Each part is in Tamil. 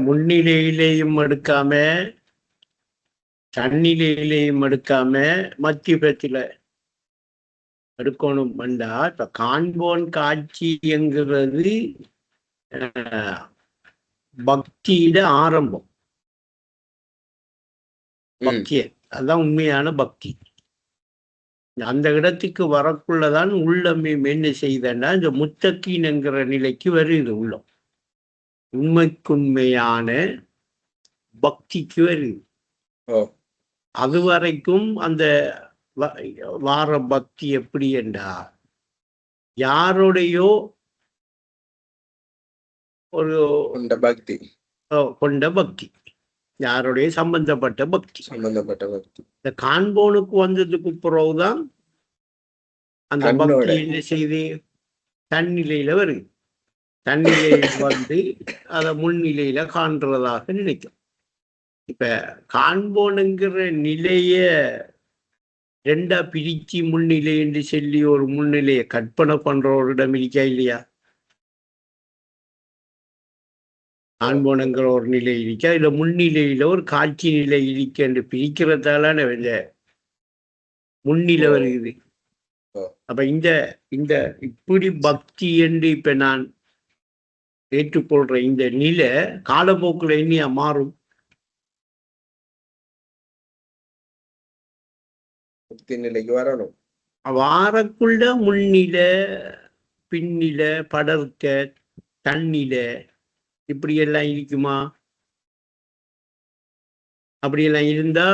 முன்னிலையிலேயும் எடுக்காம தன்னிலையிலேயும் எடுக்காம மத்தியபத்தில எடுக்கணும் வந்தா இப்ப காண்போன் காட்சி என்கிறது பக்தியிட ஆரம்பம். பக்திய அதுதான் உண்மையான பக்தி. அந்த இடத்துக்கு வரக்குள்ளதான் உள்ளம் என்ன செய்தன்னா இந்த முத்தக்கீன் என்கிற நிலைக்கு வருது. உள்ளம் உண்மைக்குண்மையான பக்திக்கு வருது. அது வரைக்கும் அந்த வார பக்தி எப்படி என்றா யாருடையோ ஒரு பக்தி கொண்ட பக்தி, யாருடைய சம்பந்தப்பட்ட பக்தி. இந்த காண்போனுக்கு வந்ததுக்கு பிறகுதான் அந்த பக்தி என்ன செய்து தன்னிலையில வருது. தன்னிலையில வந்து அத முன்னிலையில காண்றதாக நினைக்கும். இப்ப காண்போனுங்கிற நிலைய ரெண்டா பிரிச்சு முன்னிலை என்று சொல்லி ஒரு முன்னிலையை கற்பனை பண்றவரிடம் இருக்கா இல்லையா? காண்போனுங்கிற ஒரு நிலை இருக்கா, இல்ல முன்னிலையில ஒரு காட்சி நிலை இருக்க என்று பிரிக்கிறதால முன்னிலை வருகிறது. அப்ப இந்த இந்த இப்படி பக்தி என்று இப்ப நான் ஏற்றுக்கொள்ற இந்த நிலை காலப்போக்குல என்னையா மாறும்? நிலைக்கு வரணும். வாரக்குள்ள முன்னில பின்னில படர்க்க தன்னில இப்படியெல்லாம் இருக்குமா? அப்படியெல்லாம் இருந்தா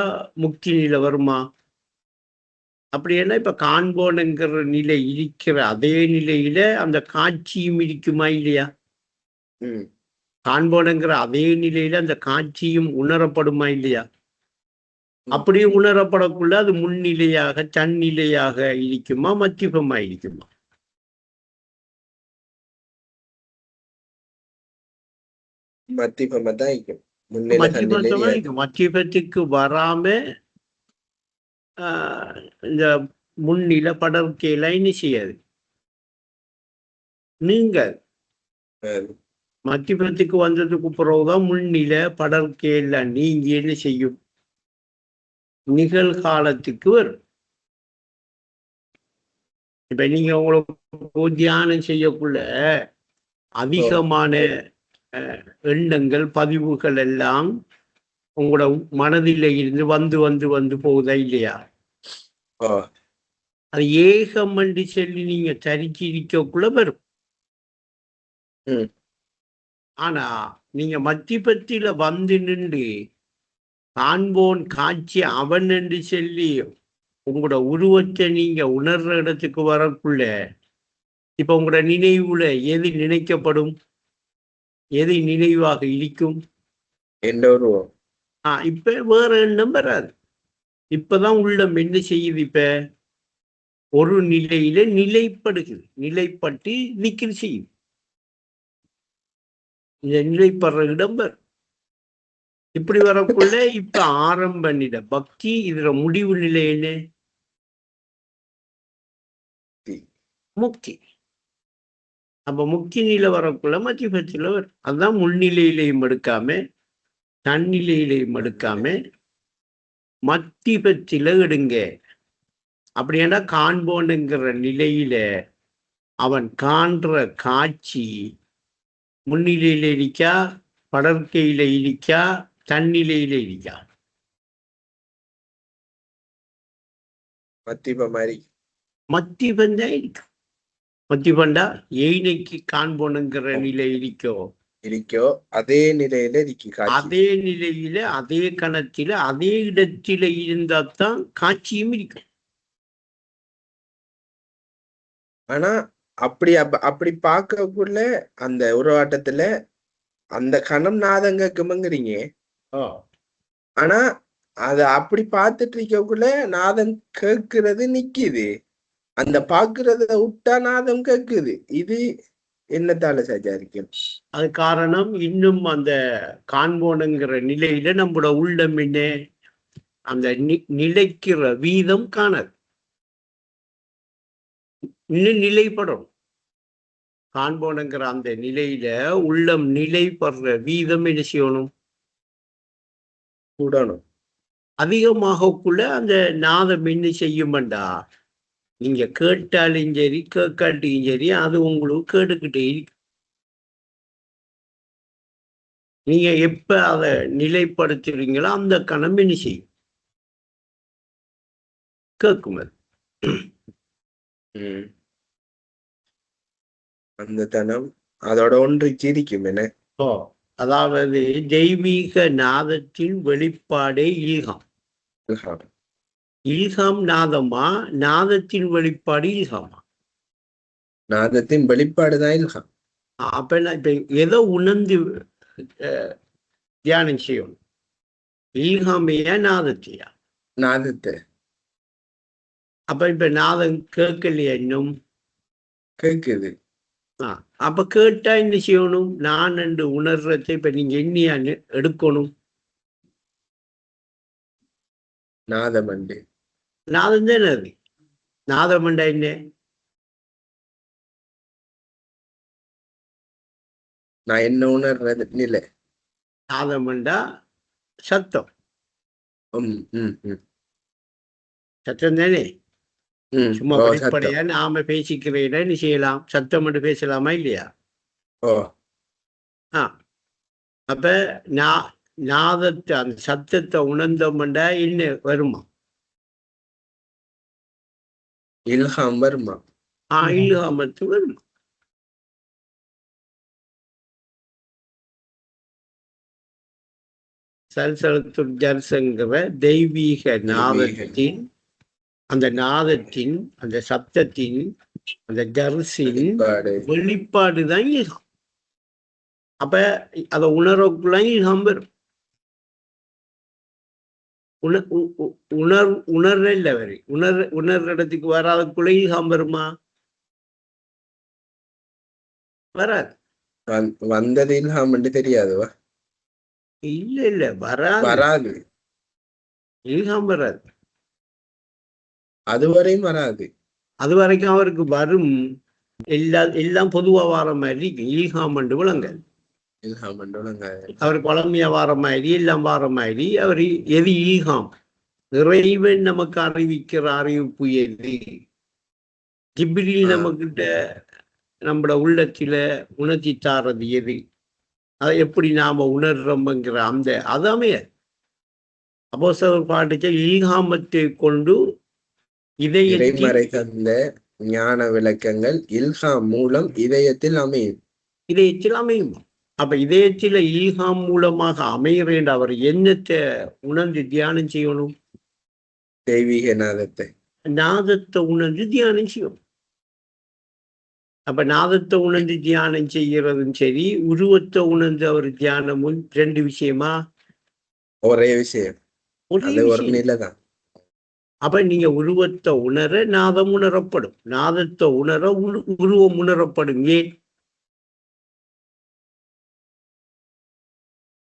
முக்தி நிலை வருமா? அப்படியெல்லாம் இப்ப காண்போனுங்கிற நிலை இருக்கிற அதே நிலையில அந்த காட்சியும் இருக்குமா இல்லையா? காண்போனுங்கிற அதே நிலையில அந்த காட்சியும் உணரப்படுமா இல்லையா? அப்படியே உணரப்படக்குள்ள அது முன்னிலையாக தன்னிலையாக இருக்குமா மத்தியபமா இருக்குமா? மத்தியபத்துக்கு வராம இந்த முன்னிலை படர்க்கையில என்ன செய்யாது. நீங்க மத்தியபத்துக்கு வந்ததுக்கு பிறகுதான் முன்னிலை படர்க்கையில நீங்க என்ன செய்யும்? நிகழ்காலத்துக்கு வரும். இப்ப நீங்க உங்களுக்கு தியானம் செய்யக்குள்ள அதிகமான எண்ணங்கள் பதிவுகள் எல்லாம் உங்களோட மனதில இருந்து வந்து வந்து வந்து போகுதா இல்லையா? அது ஏகம் என்று சொல்லி நீங்க தரிச்சு இருக்கக்குள்ள வரும். ஆனா நீங்க மத்தியபத்தில வந்து நின்று காண்போன் காட்சி அவன் என்று சொல்லி உங்களோட உருவத்தை நீங்க உணர்ற இடத்துக்கு வரக்குள்ள இப்ப உங்களோட நினைவுல எது நினைக்கப்படும்? எது நினைவாக இழிக்கும்? இப்ப வேற எண்ணம் வராது. இப்பதான் உள்ளம் என்ன செய்யுது? இப்ப ஒரு நிலையில நிலைப்படுகிறது. நிலைப்பட்டு நிக்கிற செய்யுது. இந்த நிலைப்படுற இடம் வரும். இப்படி வரக்குள்ள இப்ப ஆரம்ப நிலை பக்தி. இதுல முடிவு நிலை என்ன? முக்தி. அப்ப முக்தி நிலை வரக்குள்ள மத்தியபத்தில வரும். அதுதான் முன்னிலையிலையும் எடுக்காம தன்னிலையிலையும் எடுக்காம மத்தியபத்தில எடுங்க. அப்படின்னா காண்போனுங்கிற நிலையில அவன் காண்ற காட்சி முன்னிலையில இருக்கா, படர்க்கையில இருக்கா, தன்னிலையில இருக்கா? மத்தியபந்தா இருக்கு. மத்தியபண்டா எய்னைக்கு காண்போனுங்கிற நிலை இருக்கோ அதே நிலையில இருக்கு. அதே நிலையில அதே கணத்தில அதே இடத்தில இருந்தாத்தான் காட்சியும் இருக்கும். ஆனா அப்படி பார்க்கக்குள்ள அந்த உருவாட்டத்துல அந்த கணம் நாதம் கேட்குமங்கிறீங்க. ஆனா அத அப்படி பார்த்துட்டு இருக்கக்குள்ள நாதம் கேட்கிறது நிக்குது. அந்த பாக்குறத விட்டா நாதம் கேட்குது. இது என்னத்தால சஜாரிக்கும்? அது காரணம் இன்னும் அந்த காண்போனுங்கிற நிலையில நம்மளோட உள்ளம் என்ன அந்த நிலைக்கிற வீதம் காணது. இன்னும் நிலைப்படும். காண்போனுங்கிற அந்த நிலையில உள்ளம் நிலை பெற வீதம் என்ன செய்யணும்? கூடணும். அதிகமாகக்குள்ள அந்த நாதம் என்ன செய்யுமண்டா, நீங்க கேட்டாலும் சரி கேட்காட்டியும் சரி அது உங்களுக்கு கேட்டுக்கிட்டே இருக்கு. நீங்க எப்ப அதை நிலைப்படுத்துறீங்களோ அந்த கணம் என்ன செய்யும்? கேட்கும் அது. அந்த தனம் அதோட ஒன்று சிரிக்கும் என்ன. அதாவது தெய்வீக நாதத்தின் வெளிப்பாடே ஈகம். ஈகம் நாதமா, நாதத்தின் வெளிப்பாடு ஈகமா? நாதத்தின் வெளிப்பாடுதான் இல்ஹாம். அப்ப இப்ப எதை உணர்ந்து தியானம் செய்யணும்? ஈகமையா நாதத்தையா? நாதத்தை. அப்ப இப்ப நாதம் கேட்கலையா இன்னும்? கேக்குது. அப்ப கேட்டா என்ன செய்யணும்? நான் என்று உணர்றதை இப்ப நீங்க எண்ணியான்னு எடுக்கணும். நாதமண்டு. நாதம் தானே அது. நாதமண்டா என்ன? நான் என்ன உணர்றது நிலை. நாதமண்டா சத்தம். சத்தம் தானே. சும்மா வெளிப்படையா நாம பேசிக்கிறேன் நீ செய்யலாம். சத்தம் மட்டும் பேசலாமா இல்லையா? அப்ப நாதத்தை அந்த சத்தத்தை உணர்ந்தோம்டா என்ன வருமா? இல்ஹாம் வருமா? இல்ஹாமத்து வருமா? சல்சலத்துல் ஜர்சங்கிற தெய்வீக நாதத்தின் அந்த நாதத்தின் அந்த சப்தத்தின் அந்த ஜர்சின் வெளிப்பாடுதான் ஈகம். அப்ப அதை உணர்வுக்குள்ள ஈகம் வரும். உணர்ற இல்ல வரை உணர்ற இடத்துக்கு வராதுக்குள்ள ஈகம் வருமா? வராது. வந்தது இல்ஹாம் என்று தெரியாதுவா? இல்ல வராது. ஈகம் வராது. அதுவரையும் வராது. அது வரைக்கும் அவருக்கு வரும். எல்லாம் பொதுவா வார மாதிரி ஈகாம் என்று விளங்க. அவர் பழமையா வார மாதிரி எல்லாம் வார மாதிரி அவர் எது ஈகாம்? இறைவன் நமக்கு அறிவிக்கிற அறிவிப்பு எது? ஜிப்ரீல் நமக்கிட்ட நம்மளோட உள்ளத்தில உணர்த்தி தாரது எது? அதை எப்படி நாம உணர்றோம்ங்கிற அந்த அதாமே. அப்போஸ்தலர் பாட்டுச்ச ஈகாமத்தை கொண்டு இறைமறை தந்த ஞான விளக்கங்கள் இல்ஹாம் மூலம் இதயத்தில் அமையும். அப்ப இதயத்தில ஈகாம் மூலமாக அமைகிறேன். அவர் என்னத்தை உணர்ந்து தியானம் செய்யணும்? தெய்வீக நாதத்தை உணர்ந்து தியானம் செய்யணும். அப்ப நாதத்தை உணர்ந்து தியானம் செய்யறதும் சரி, உருவத்தை உணர்ந்து அவர் தியானமும் ரெண்டு விஷயமா? ஒரே விஷயம். ஒரு நிலைதான். அப்ப நீங்க உருவத்தை உணர நாதம் உணரப்படும், நாதத்தை உணர உருவம் உணரப்படும். ஏன்?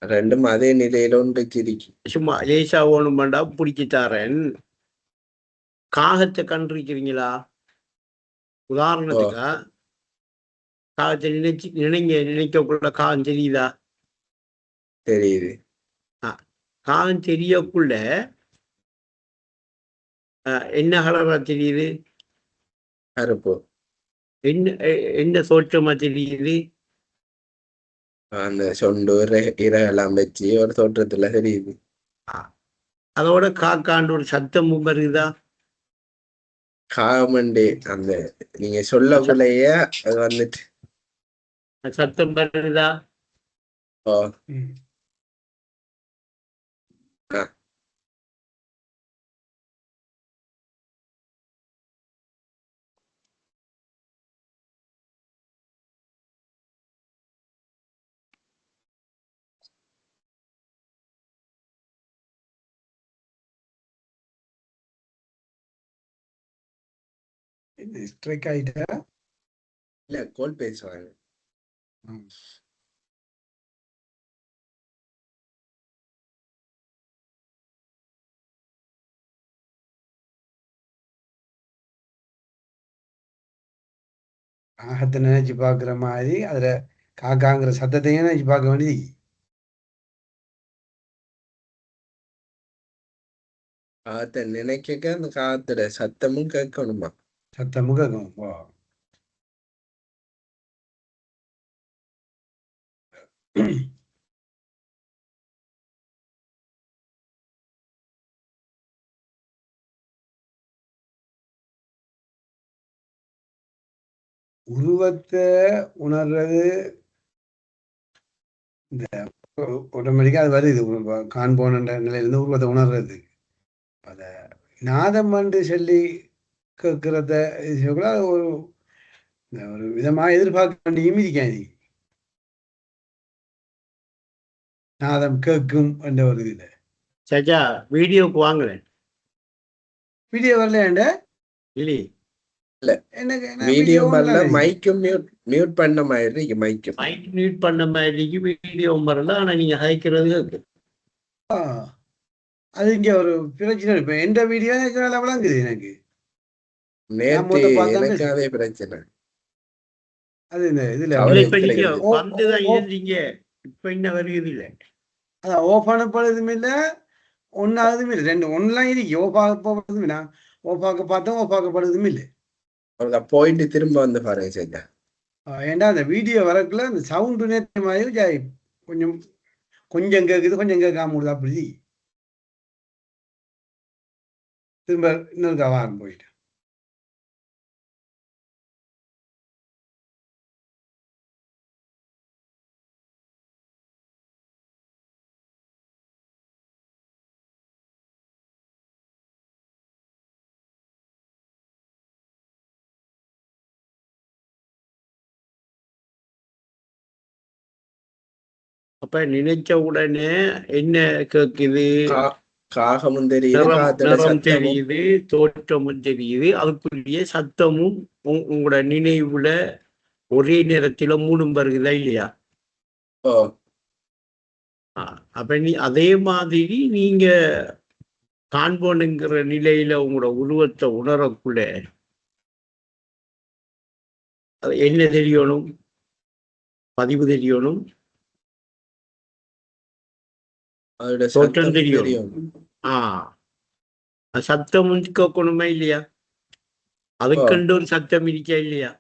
ரெண்டும் அதே நிலையில ஒன்று சிரிக்கும். சும்மா லேசா ஓணும் பண்ணா பிடிச்சி தாரேன். காகத்தை கண்டிருக்கிறீங்களா? உதாரணத்துக்கா காகத்தை நினைக்கக்குள்ள காகம் தெரியுதா? தெரியுது. காகம் தெரியக்குள்ள என்ன கலரா தெரியுது? கருப்பு. என்ன தோற்றமா தெரியுது? அந்த சொண்டு இரெல்லாம் வச்சு ஒரு தோற்றத்துல தெரியுது. அதோட காக்காண்டு ஒரு சத்தமும் வருதா? காமண்டே அந்த நீங்க சொல்லக்குள்ளேயே அது வந்துட்டு சத்தம் வருதா? ஸ்ட்ரைக் ஆயிட்டா இல்ல கோல் பேசுவாங்க. ஆகத்தை நினைச்சு பார்க்குற மாதிரி அதுல காக்காங்கிற சத்தத்தையும் நினைச்சு பார்க்க வேண்டியது. காத்த நினைக்க அந்த காத்துல சத்தமும் கேட்கணுமா? சத்தமும் கேட்கும். ஓ. உருவத்தை உணர்றது இந்த ஆட்டோமேட்டிக்கா அது வருது. காண்போன நிலையிலிருந்து உருவத்தை உணர்றது. அத நாதம் என்று சொல்லி கேட்கிறத ஒரு ஒரு விதமா எதிர்பார்க்க வேண்டிய இருக்காது. நாதம் கேட்கும் என்ற ஒரு இதுல சஜா வீடியோக்கு வாங்குறேன் வீடியோ வரல இல்லையே. எனக்கு வீடியோ வரல, மைக்கும் மியூட் பண்ண மாதிரி மைக்கும் மைக் மியூட் பண்ண மாதிரி வீடியோ வரல. ஆனா நீங்க ஹைக்கிறது அது இங்க ஒரு பிரச்சனை. இப்ப எந்த வீடியோ எனக்கு நல்லா விளங்குது. எனக்கு நேற்று எனக்கு அதே பிரச்சனை. அது இந்த இதுல இப்ப நீங்க வந்துதான் இருந்தீங்க. இப்ப என்ன வருகிறது இல்ல, அதான் ஓஃப் அனுப்படுறதும் இல்லை, ஒன்னாவதும் இல்லை. ரெண்டு ஒன்லாம் இருக்கு. ஓஃபாக போகிறதும் இல்லை, ஓஃபாக்க பார்த்தோம் ஓஃபாக்கப்படுறதும் இல்லை. போயிட்டு திரும்ப வந்து பாருங்க சரியா. ஏன்னா அந்த வீடியோ வரக்குள்ள அந்த சவுண்டு நேற்று மாதிரி கொஞ்சம் கொஞ்சம் கேட்குது, கொஞ்சம் கேட்காம விடுது. அப்படி திரும்ப இன்னொரு வாரம் போயிட்டு அப்ப நினைச்ச உடனே என்ன கேக்குது? காகமும் தெரியுது, நிறம் தெரியுது, தோற்றமும் தெரியுது, அதுக்குரிய சத்தமும் உங்களோட நினைவுல ஒரே நேரத்துல மூணும் வருகுதா இல்லையா? அப்ப அதே மாதிரி நீங்க காண்போனுங்கிற நிலையில உங்களோட உருவத்தை உணரக்குள்ள என்ன தெரியணும்? பதிவு தெரியணும், தோற்றம் தெரியணும். சத்தம் கேட்கணுமா இல்லையா? அதுக்கண்டு ஒரு சத்தம் இருக்கா இல்லையா?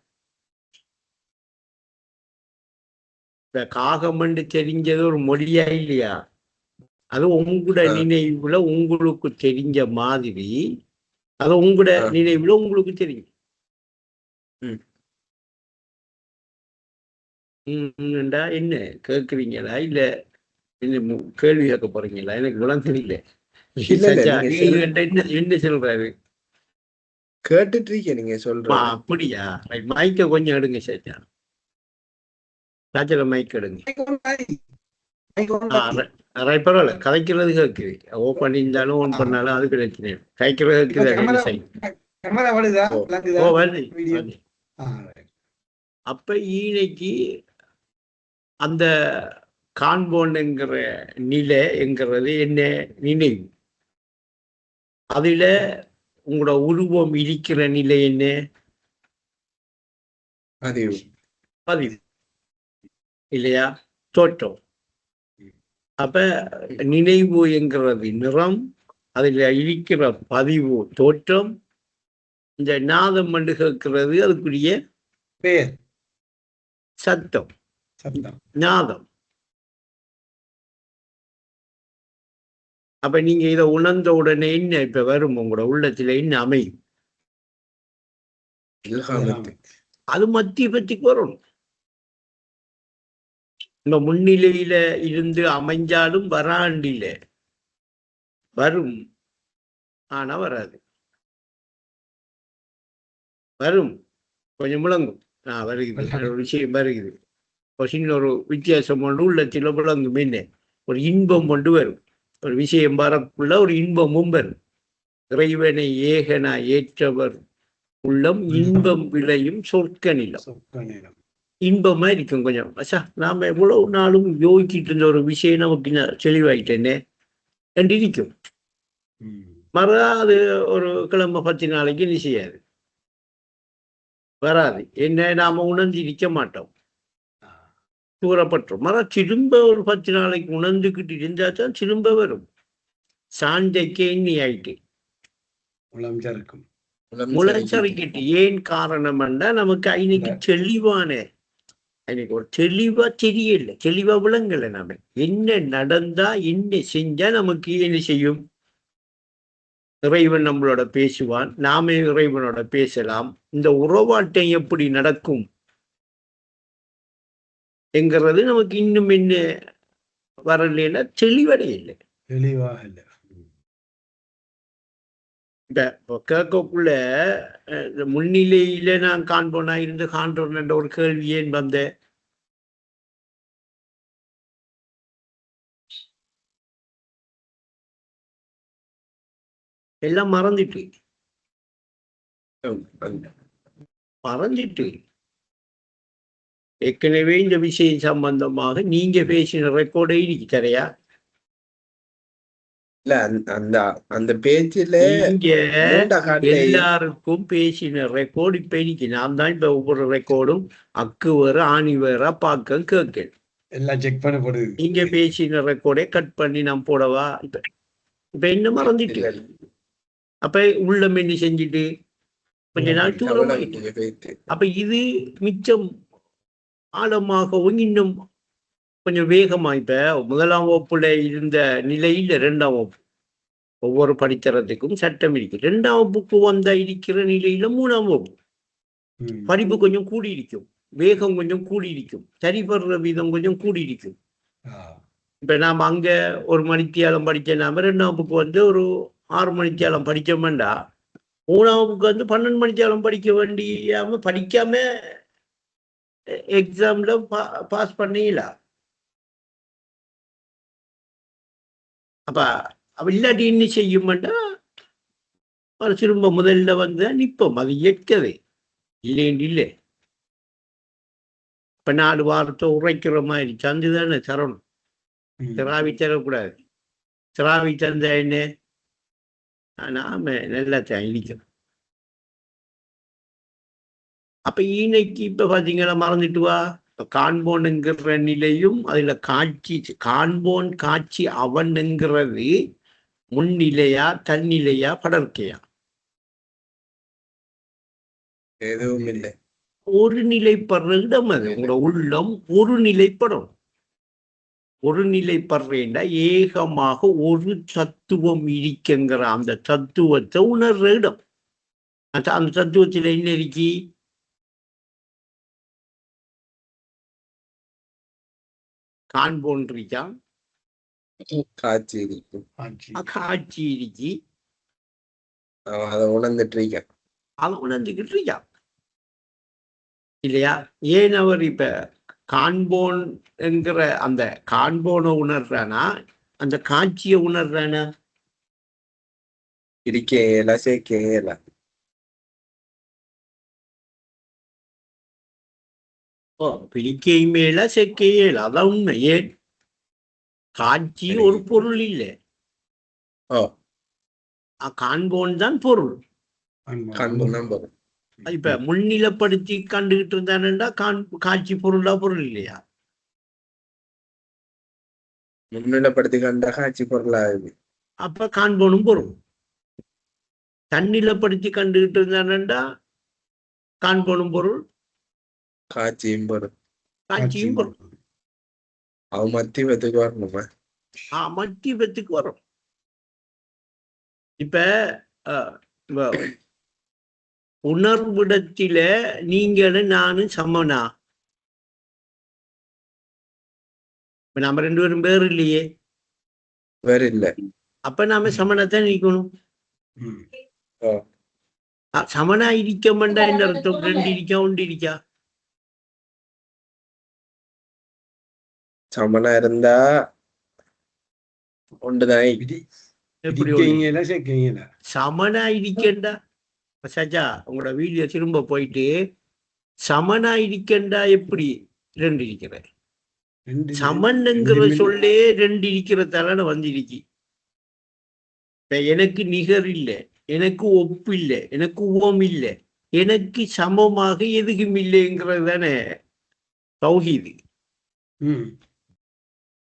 இந்த காகமண்டு தெரிஞ்சது ஒரு மொழியா இல்லையா? அது உங்களோட நினைவுல உங்களுக்கு தெரிஞ்ச மாதிரி அது உங்களோட நினைவுல உங்களுக்கு தெரியும். என்ன கேக்குறீங்களா இல்ல கேள்வி கேட்க போறீங்களா? எனக்கு விளங்க தெரியல. என்ன சொல்றாரு? கேட்டுட்டு இருக்கீங்க நீங்க சொல்ற. அப்படியா? மைக்க கொஞ்சம் எடுங்க சேச்சா. சாச்சல மைக் எடுங்க. பரவாயில்ல, கதைக்கிறது கேட்குது. ஓன் பண்ணியிருந்தாலும் ஓன் பண்ணாலும் அது பிரச்சனை. கதைக்கிறது அப்ப ஈனைக்கு அந்த காண்போன்ங்கிற நிலை என்கிறது என்ன? நினைவு. அதுல உங்களோட உருவம் இருக்கிற நிலை என்ன? பதிவு இல்லையா? தோற்றம். அப்ப நினைவு என்கிறது நிறம், அதுல இருக்கிற பதிவு தோற்றம். இந்த நாதம் மண்டு கேட்கிறது அதுக்குரிய பேர் சத்தம், நாதம். அப்ப நீங்க இதை உணர்ந்த உடனே என்ன இப்ப வரும்? உங்களோட உள்ளத்துல என்ன அமையும்? அது மத்திய பத்திக்கு வரணும். இந்த முன்னிலையில இருந்து அமைஞ்சாலும் வராண்டில வரும், ஆனா வராது. வரும், கொஞ்சம் முழங்கும். வருகிறது, ஒரு விஷயம் வருகிறது, ஒரு சின்ன ஒரு வித்தியாசம் ஒன்று உள்ளத்தில் விளங்கும். என்ன? ஒரு இன்பம் கொண்டு வரும். ஒரு விஷயம் வரக்குள்ள ஒரு இன்பமும் வரும். இறைவனை ஏகனா ஏற்றவர் உள்ளம் இன்பம் விளையும் சொர்க்க நிலம். இன்பமா இருக்கும். கொஞ்சம் நாம எவ்வளவு நாளும் யோசிச்சுட்டு இருந்த ஒரு விஷயம் நமக்கு தெளிவாயிட்டேனே என்று இருக்கும். மறுநாள் அது ஒரு கிழமை 10 நாளைக்கு செய்யாது. வராது. என்ன நாம உணர்ந்திருக்க மாட்டோம், தூரப்பட்டுரும். ஆனால் திரும்ப ஒரு 10 நாளைக்கு உணர்ந்துக்கிட்டு இருந்தா தான் திரும்ப வரும். சாந்தைக்கு எண்ணி ஆயிட்டு முழஞ்சருக்கும் முளைச்சறிக்கிட்டு. ஏன் காரணம் என்றா நமக்கு இன்னைக்கு தெளிவான, எனக்கு ஒரு தெளிவா தெரியல, தெளிவா விளங்கல. நாம என்ன நடந்தா என்ன செஞ்சா நமக்கு என்ன செய்யும்? இறைவன் நம்மளோட பேசுவான், நாமே இறைவனோட பேசலாம். இந்த உறவாட்டம் எப்படி நடக்கும் என்கிறது நமக்கு இன்னும் என்ன வரல, தெளிவடையில்லை. தெளிவாக இல்லை. இப்ப கேட்கக்குள்ள முன்னிலையில நான் காண்போனா இருந்து காண்றோம் என்ற ஒரு கேள்வி ஏன் வந்த? எல்லாம் மறந்துட்டு ஏற்கனவே இந்த விஷயம் சம்பந்தமாக நீங்க பேசின ரெக்கார்டை இன்னைக்கு தரையா? இல்ல அந்த அந்த பேச்சுல நீங்க எல்லாருக்கும் பேசின ரெக்கார்டு இப்ப இன்னைக்கு நான் தான் இப்ப ஒவ்வொரு ரெக்கார்டும் அக்கு வேற ஆணி வேற பார்க்க கேட்க எல்லாம் செக் பண்ணப்படுது. நீங்க பேசின ரெக்கார்டை கட் பண்ணி நான் போடவா? இப்ப என்ன மறந்துட்டு அப்ப உள்ளம் என்ன செஞ்சுட்டு கொஞ்ச நாள் தூரமாயிட்டு. அப்ப இது மிச்சம் ஆழமாகவும் இன்னும் கொஞ்சம் வேகமா. இப்ப 1ஆம் வகுப்புல இருந்த நிலையில் 2ஆம் வகுப்பு ஒவ்வொரு படித்தரத்துக்கும் சட்டம் இருக்கு. 2ஆம் வகுப்புக்கு வந்தா இருக்கிற நிலையில 3ஆம் வகுப்பு படிப்பு கொஞ்சம் கூடி இருக்கும், வேகம் கொஞ்சம் கூடி இருக்கும், சரிபடுற வீதம் கொஞ்சம் கூடி இருக்கும். இப்ப நாம அங்க ஒரு மணித்தியாலம் படிச்ச நாம 2ஆம் வகுப்புக்கு வந்து ஒரு 6 மணித்தியாலம் படிச்சோம்டா 3ஆம் வகுப்புக்கு வந்து 12 மணித்தியாலம் படிக்காம எக்ஸாம்ல பாஸ் பண்ணிடலாம். அப்ப இல்லாட்டி என்ன செய்யும்டா திரும்ப முதல்ல வந்து நிற்போம். அது இயற்கதை இல்லைன்னு இல்லை. இப்ப 4 வாரத்தை உரைக்கிற மாதிரி சந்துதானே தரணும், திராவி தரக்கூடாது. திராவி தந்த என்ன நாம நல்லா இடிக்கணும். அப்ப இன்னைக்கு இப்ப பாத்தீங்கன்னா மறந்துட்டு வா, காண்போன் என்கிற நிலையும் அதுல காட்சி, காண்போன் காட்சி அவன் என்கிறது முன்னிலையா தன்னிலையா படர்க்கையா? எதுவும் இல்லை. ஒரு நிலைப்படுற இடம் அது. உங்களோட உள்ளம் ஒரு நிலைப்படும். ஒரு நிலைப்படுறேன்டா ஏகமாக ஒரு தத்துவம் இருக்குங்கிற அந்த தத்துவத்தை உணர்ற இடம். அந்த தத்துவத்தில் என்ன இருக்கி? காண்போன் இருக்கா, காட்சி இருக்கு, காட்சி இருக்கி, அதை உணர்ந்துட்டு இருக்கேன், அதை உணர்ந்துகிட்டு இருக்கா இல்லையா? ஏன் அவர் இப்ப காண்போன் என்கிற அந்த காண்போனை உணர்றானா, அந்த காட்சியை உணர்றானா? இருக்கேல சேர்க்கல. பிடிக்கை மேல செக்கையேல, அதான் உண்மை. ஏன் காட்சி ஒரு பொருள் இல்லை, காண்போன் தான் பொருள். இப்ப முன்னிலைப்படுத்தி கண்டுகிட்டு இருந்தானேண்டா காட்சி பொருளா பொருள் இல்லையா? முன்னிலைப்படுத்தி கண்டா காட்சி பொருளாகுது. அப்ப காண்போனும் பொருள். தன்னிலைப்படுத்தி கண்டுகிட்டு இருந்தானேண்டா காண்போனும் பொருள், காட்சியும் பொருள், காட்சியும் பொருள். அவன் மத்தியத்துக்கு வரணுமா? மத்தியத்துக்கு வரும். இப்ப உணர்விடத்தில நீங்களும் நானும் சமனா? இப்ப நம்ம 2 பேரும் பேர் இல்லையே, வேற இல்ல. அப்ப நாம சமனத்தான் நிக்கணும். சமனா இருக்க மாட்டா என்ன அர்த்தம்? 2 இருக்கா 1 இருக்கா? சமனா இருந்தா ஒன்றுதான். சமனா இருக்கண்டா சஜா, உங்களோட வீடியோ திரும்ப போயிட்டு சமனா இருக்கண்டா எப்படி 2 இருக்கிற? சமன்ங்கிற சொல்லே 2 இருக்கிறதால வந்திருக்கு. இப்ப எனக்கு நிகர் இல்லை, எனக்கு ஒப்பு இல்லை, எனக்கு உவம் இல்லை, எனக்கு சமமாக எதுக்கும் இல்லைங்கிறது தானே தௌஹீது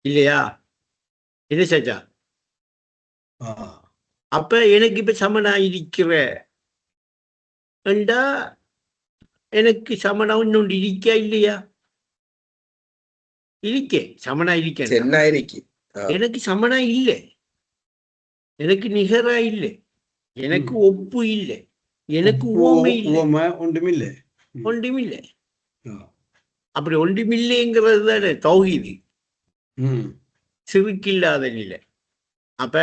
இல்லையா? என்ன சஜா? அப்ப எனக்கு இப்ப சமனா இருக்கிற என்றா எனக்கு சமனா இன்னொன்று இருக்கா இல்லையா? இருக்கே, சமனா இருக்க. எனக்கு சமனா இல்லை, எனக்கு நிகரா இல்லை, எனக்கு ஒப்பு இல்லை, எனக்கு ஓமை இல்லை, ஒன்றுமில்லை. அப்படி ஒன்றுமில்லைங்கிறது தானே தௌஹீது, சிறுக்கில்லாத நிலை. அப்ப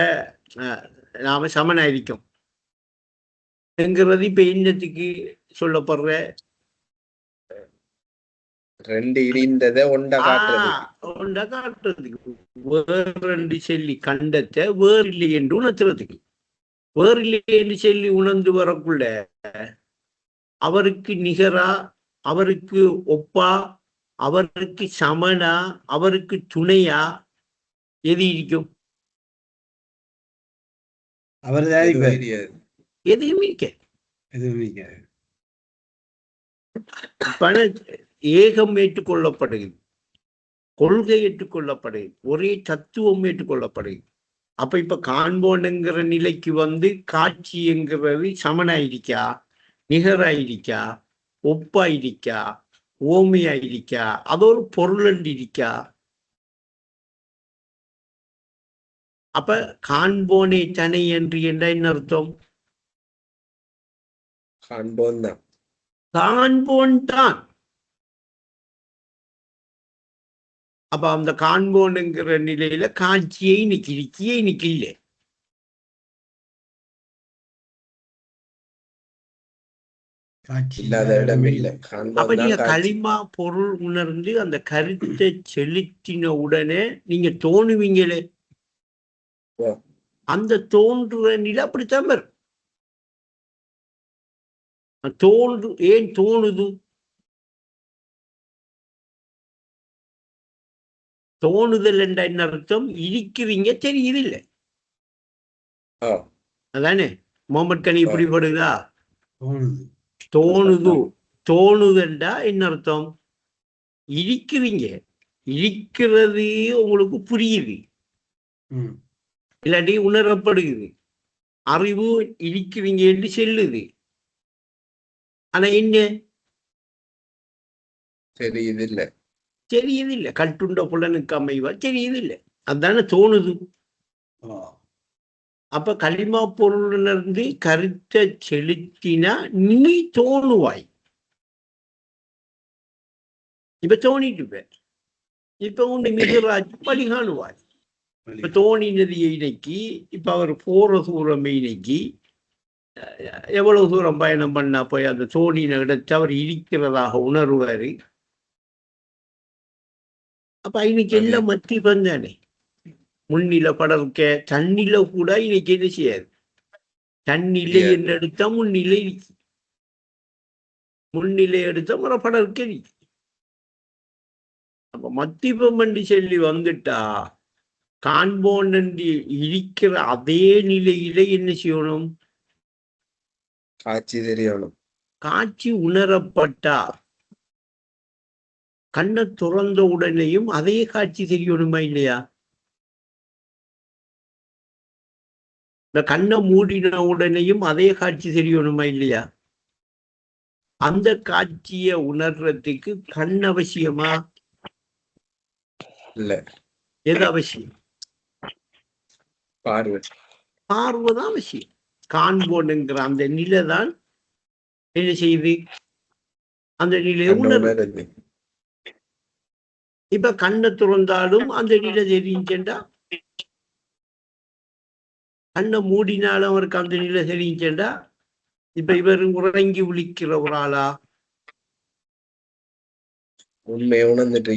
நாம சமனா இருக்கோம் என்கிறது இப்ப என்னத்துக்கு சொல்லப்படுற? ரெண்டு இடிந்ததை ஒண்ட காட்டுறதுக்கு, வேறு சொல்லி கண்டத்தை வேறு இல்லை என்று உணர்த்துறதுக்கு. வேறு இல்லை என்று சொல்லி உணர்ந்து வரக்குள்ள அவருக்கு நிகரா, அவருக்கு ஒப்பா, அவருக்கு சமனா, அவருக்கு துணையா எது இருக்கும்? எதையும் இருக்க. ஏகம் ஏற்றுக்கொள்ளப்படுகிறது, கொள்கை ஏற்றுக்கொள்ளப்படுகிறது, ஒரே தத்துவம் ஏற்றுக்கொள்ளப்படுகிறது. அப்ப இப்ப காண்போனுங்கிற நிலைக்கு வந்து காட்சி என்கிறது சமனாயிருக்கா, நிகராயிருக்கா, ஒப்பாயிருக்கா, ஓமையாயிருக்கா, அது ஒரு பொருள் இருக்கா? அப்ப காண்போனே தனை என்று என்ன அர்த்தம்? காண்போன் தான். அப்ப அந்த காண்போனுங்கிற நிலையில காட்சியை நிக்கிறியே நிக்கல. அப்ப நீங்க களிமா பொருள் உணர்ந்து அந்த கருத்தை செலுத்தின உடனே நீங்க தோணுவீங்களே, அந்த தோன்றுற நிலை அப்படித்தான் வரும். ஏன் தோணுது? தோணுதல் என்ற என்ன அர்த்தம்? இருக்கிறீங்க தெரியுது இல்லை, அதானே? முகமது கனி இப்படி படுதா? தோணுதண்டா என்ன அர்த்தம்? இருக்கிறீங்க, இருக்கிறது உங்களுக்கு புரியுது, இல்லாட்டி உணரப்படுகிறது, அறிவு இருக்கிறீங்க என்று செல்லுது. ஆனா என்ன தெரியுதில்லை, கட்டுண்ட புலனுக்கு அமைவா தெரியுதில்லை, அதுதானே தோணுது. அப்ப களிமா பொருளிலிருந்து கருத்தை செலுத்தினா நீ தோணுவாய். இப்ப தோணிட்டு இப்ப உன்னை மிகராஜ் பலிகாணுவாய். இப்ப தோணினது இன்னைக்கு, இப்ப அவர் போற தூரம் இன்னைக்கு எவ்வளவு தூரம் பயணம் பண்ணா போய் அந்த தோணின இடத்தை அவர் இருக்கிறதாக உணர்வாரு. அப்ப இன்னைக்கு எல்லாம் மத்தி பந்தானே, முன்னில படர்க்க தண்ணில கூட இன்னைக்கு என்ன செய்யாது, தண்ணிலை என்று எடுத்தா முன்னிலை இருக்கு, முன்னிலை எடுத்தா முறை படர்க்க இருக்கு. அப்ப மத்திபம் என்று சொல்லி வந்துட்டா காண்போன் என்று இருக்கிற அதே நிலையில என்ன செய்யணும்? காட்சி தெரியணும். காட்சி உணரப்பட்டா கண்ணை துறந்த உடனேயும் அதே காட்சி தெரியணுமா இல்லையா? இந்த கண்ணை மூடின உடனேயும் அதே காட்சி தெரியணுமா இல்லையா? அந்த காட்சியை உணர்றதுக்கு கண் அவசியமா? இல்ல. எது அவசியம்? பார்வைதான் அவசியம். காண்போனுங்கிற அந்த நிலை தான் என்ன செய்யுது? அந்த நிலையை உணர்வு. இப்ப கண்ணை துறந்தாலும் அந்த நிலை தெரிஞ்சா, கண்ணை மூடினாலும் அவருக்கு அந்த நிலை தெரிஞ்சா, இப்ப இவர் உறங்கி விழிக்கிற ஒரு ஆளா? உண்மையை உணர்ந்துட்டு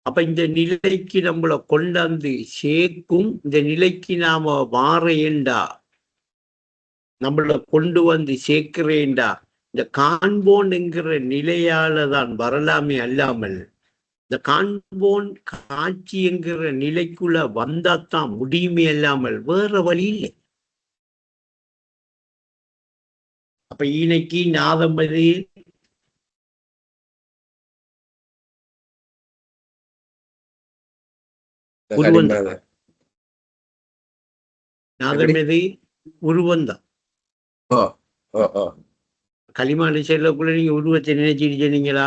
அப்ப இந்த நிலைக்கு நம்மளை கொண்டாந்து சேர்க்கும், இந்த நிலைக்கு நாம மாறேண்டா, நம்மளை கொண்டு வந்து சேர்க்கிறேண்டா, இந்த காண்போன் என்கிற நிலையால தான் வரலாமே அல்லாமல் இந்த காண்போன் காட்சி என்கிற நிலைக்குள்ள வந்தாத்தான் முடியுமே இல்லாமல் வேற வழி இல்லை. அப்ப இன்னைக்கு நாதமதி உருவந்தான். நாதமதி உருவந்தான். களிமாடி செல்லக்குள்ள நீங்க உருவத்தை நினைச்சிட்டு சொன்னீங்களா?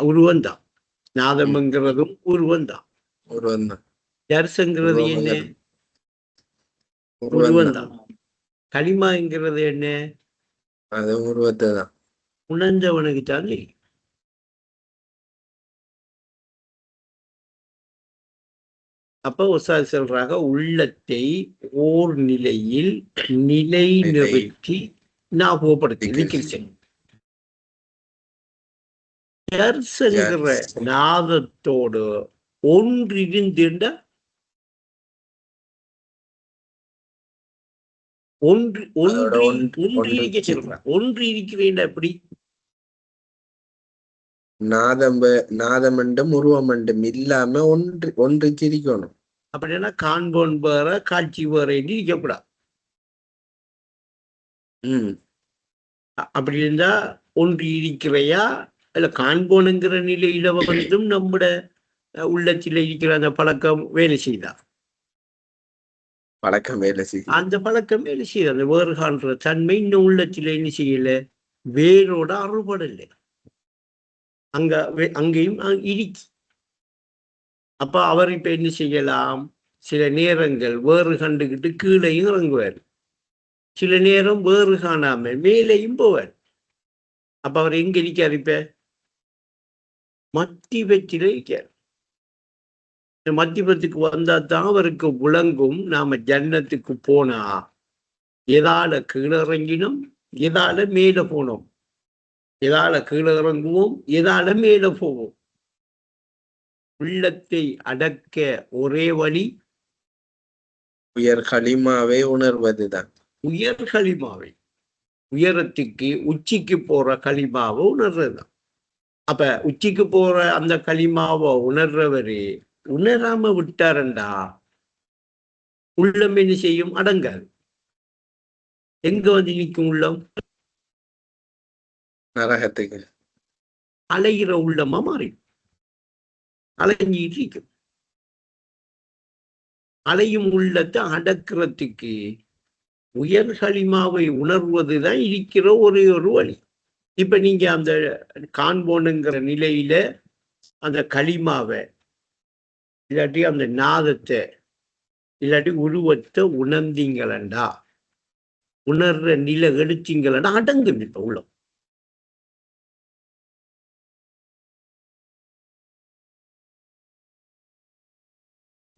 உருவந்தான். நாதம்ங்கிறதும் உருவந்தான். தர்சங்கிறது என்ன? உருவந்தான். களிமாங்கிறது என்ன? அது உருவத்தை தான். உணர்ந்தவனுக்கு தான் தெரியும். அப்ப உஸ்தாத் சொல்றாங்க, உள்ளத்தை ஓர் நிலையில் நிலை நிறுத்தி ஞாபகப்படுத்தி நாதத்தோடு ஒன்றிருந்திருந்த ஒன்று இருக்கிறேன். எப்படி நாதமண்டும் உருவமண்டும் இல்லாம ஒன்று சிரிக்கணும். அப்படின்னா காண்போன் வேற காட்சி வேற இருக்கக்கூடாது. அப்படி இருந்தா ஒன்று இருக்கிறையா இல்ல காண்போனுங்கிற நிலையில வந்தும் நம்முட உள்ளத்தில் இருக்கிற அந்த பழக்கம் வேலை செய்தா? அந்த பழக்கம் வேலை செய்யுது. அந்த வேறு காண்ற தன்மை இன்னும் உள்ளத்தில் என்ன செய்யல, வேரோட அறுபடலை. அங்கேயும் இருக்கு. அப்ப அவர் இப்ப என்ன செய்யலாம், சில நேரங்கள் வேறு கண்டுகிட்டு கீழையும் இறங்குவார், சில நேரம் வேறு காணாம மேலையும் போவார். அப்ப அவர் எங்க இருக்கார்? இப்ப மத்தியபத்தில இருக்கார். மத்தியபத்துக்கு வந்தா தான் அவருக்கு விளங்கும், நாம ஜன்னத்துக்கு போனா எதால கீழே இறங்கினோம், எதால மேல போனோம், எதால கீழே இறங்குவோம், எதால மேல போவோம். உள்ளத்தை அடக்க ஒரே வழி உயர் களிமாவை உணர்வதுதான். உயர் களிமாவை, உயரத்துக்கு உச்சிக்கு போற களிமாவை உணர்றதுதான். அப்ப உச்சிக்கு போற அந்த களிமாவை உணர்றவரு உணராம விட்டாரண்டா உள்ளம் என்ன செய்யும்? அடங்காது. எங்க வந்து நிற்கும் உள்ளம்? நரகத்துக்கு. அலைகிற உள்ளமா மாறி அலைஞ்சிட்டு இருக்கும். அலையும் உள்ளத்தை அடக்கிறதுக்கு உயர் களிமாவை உணர்வதுதான் இருக்கிற ஒரே ஒரு வழி. இப்ப நீங்க அந்த காண்போனுங்கிற நிலையில அந்த களிமாவை இல்லாட்டி அந்த நாதத்தை இல்லாட்டி உருவத்தை உணர்ந்தீங்களா, உணர்ற நிலை எடுத்தீங்களா, அடங்கும். இப்ப உள்ளம்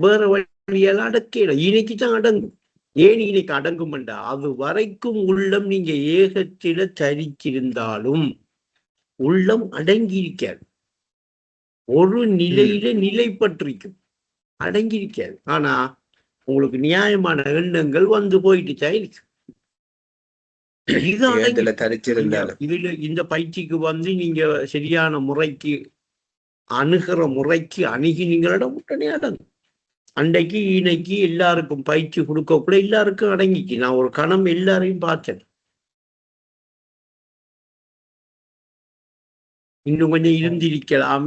வேற வழியெல்லாம் அடக்கல. இன்னைக்குதான் அடங்கும். ஏன் இன்னைக்கு அடங்கும்டா, அது வரைக்கும் உள்ளம் நீங்க ஏகத்தில தரித்திருந்தாலும் உள்ளம் அடங்கியிருக்காது. ஒரு நிலையில நிலைப்பட்டிருக்கும், அடங்கியிருக்காது. ஆனா உங்களுக்கு நியாயமான எண்ணங்கள் வந்து போயிட்டு இருக்கு. இதுல இந்த பயிற்சிக்கு வந்து நீங்க சரியான முறைக்கு அணுகிற முறைக்கு அணுகினீங்களிடம் உடனே அடங்கும். அன்றைக்கு இன்னைக்கு எல்லாருக்கும் பயிற்சி கொடுக்கக்கூட எல்லாருக்கும் அடங்கிச்சு. நான் ஒரு கணம் எல்லாரையும் பார்த்தேன். இன்னும் கொஞ்சம் இருந்திருக்கலாம்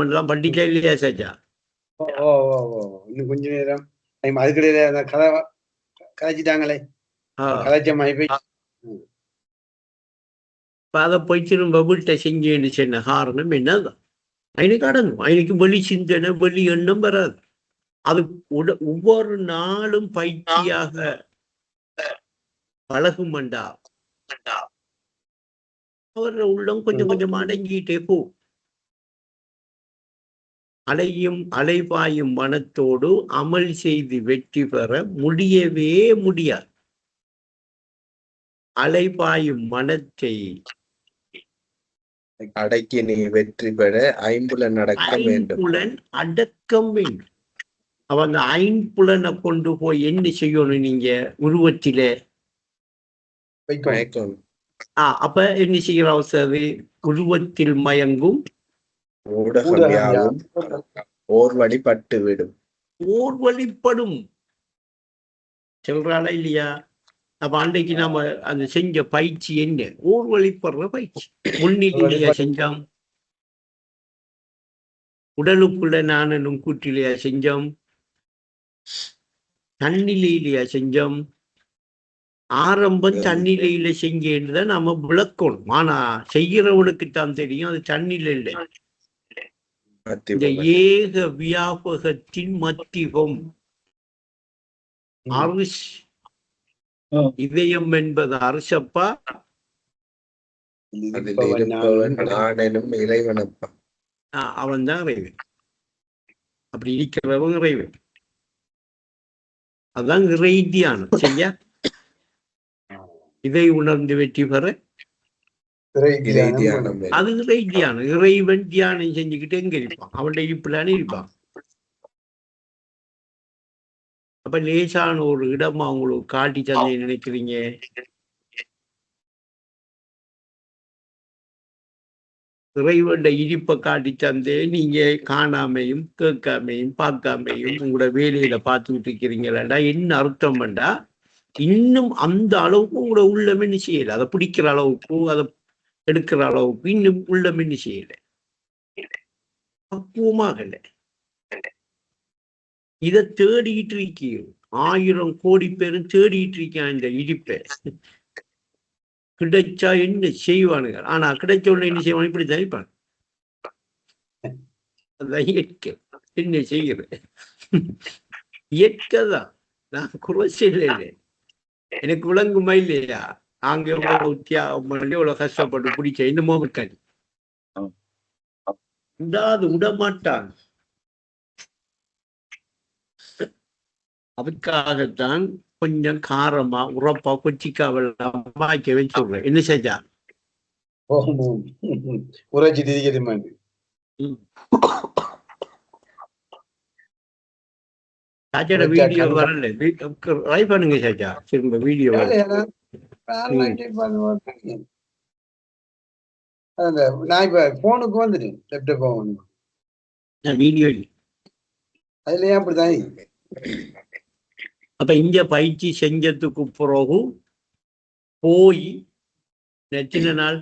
எல்லாம் பண்டிகை இல்லையா சாச்சா? இன்னும் கொஞ்ச நேரம் அதுக்கிடையில கதை கதைச்சிட்டாங்களே, அதை போய் திரும்ப வீட்டை செஞ்சேன்னு சொன்ன காரணம் என்னதான், அவனுக்கு அடங்கும். அவனுக்கு வெளி சிந்தனை வெளி எண்ணம் வராது. அது ஒவ்வொரு நாளும் பயிற்சியாக பழகுமண்டா அவர உள்ளம் கொஞ்சம் கொஞ்சம் அடங்கிட்டே போ. அலைபாயும் மனத்தோடு அமல் செய்து வெற்றி பெற முடியவே முடியாது. அலைபாயும் மனத்தை அடக்கி நீ வெற்றி பெற ஐம்புலன் அடக்கம் வேண்டும். ஐம்புலன் அடக்கம் வேண்டும். அவ அந்த ஐம்புலனை கொண்டு போய் என்ன செய்யணும்? நீங்க உருவத்தில அப்ப என்ன செய்கிற அவசரம்? உருவத்தில் மயங்கும் ஊடகம் யாவும் ஓர் வழிபட்டு விடும். ஓர் வழிப்படும் சொல்றாளா இல்லையா? அப்ப அன்றைக்கு நாம அந்த செஞ்ச பயிற்சி என்ன? ஓர் வழிப்படுற பயிற்சி. முன்னிலையா செஞ்சோம், உடலுக்குள்ள நானும் கூற்றிலையா செஞ்சோம், தன்னிலையிலையா செஞ்சோம். ஆரம்பம் தன்னிலையில செஞ்சேன்னுதான் நாம விளக்கணும். ஆனா செய்கிறவனுக்குத்தான் தெரியும் அது தன்னிலை இல்லை. இந்த ஏக வியாபகத்தின் மத்தியம் அரிஷ் இதயம் என்பது அரசப்பா, இறைவனப்பா. அவன் தான் இறைவன். அப்படி இருக்கிறவன் இறைவன். அதுதான் இறை தியானம் செய்ய. இதை உணர்ந்து வெற்றி பெற அது இறை தியானம். இறைவன் தியானம் செஞ்சுக்கிட்டு எங்க இருப்பான்? அவனுடைய இருப்பிலான இருப்பான். அப்ப லேசான ஒரு இடமா உங்களுக்கு காட்டி தந்தை நினைக்கிறீங்க? இறைவன் இருப்பை காட்டி தந்தே நீங்க காணாமையும் கேட்காமையும் பார்க்காமையும் உங்களோட வேலையில பார்த்துக்கிட்டு இருக்கிறீங்களா? என்ன அர்த்தம் வேண்டா? இன்னும் அந்த அளவுக்கு உங்களோட உள்ளம் என்ன செய்யல, அதை பிடிக்கிற அளவுக்கு, அதை எடுக்கிற அளவுக்கு இன்னும் உள்ளம் என்ன செய்யல, பக்குவமாகல. இதை தேடிட்டு இருக்கீங்க. 1000 கோடி பேரும் தேடிட்டு இருக்கான் இந்த இடிப்பை. கிடைச்சா என்ன செய்வானுங்க? ஆனா கிடைச்ச உடனே என்ன செய்வான்? இப்படி தனிப்பான். அதான் இயற்கை. என்ன செய்யறது? இயற்கைதான். நான் குறைச்சல் இல்லை. எனக்கு விளங்குமா இல்லையா? அங்க எவ்வளவு தியாகம் பண்ணி எவ்வளவு கஷ்டப்பட்டு பிடிச்ச இன்னமும் இருக்காது. விடாது, விடமாட்டான். அதுக்காகத்தான் கொஞ்சம் காரமா உரப்பா கொச்சிக்காவெல்லாம் வாய்க்க வச்சு சொல்றேன். என்ன செஞ்சா சாச்சாட வீடியோ வரல, ட்ரை பண்ணுங்க சாச்சா. திரும்ப வீடியோ நான் இப்ப போனுக்கு வந்துட்டேன். வீடியோ அதுலயே அப்படிதான். அப்ப இங்க பயிற்சி செஞ்சதுக்கு பிறகு போய் எத்தனை நாள்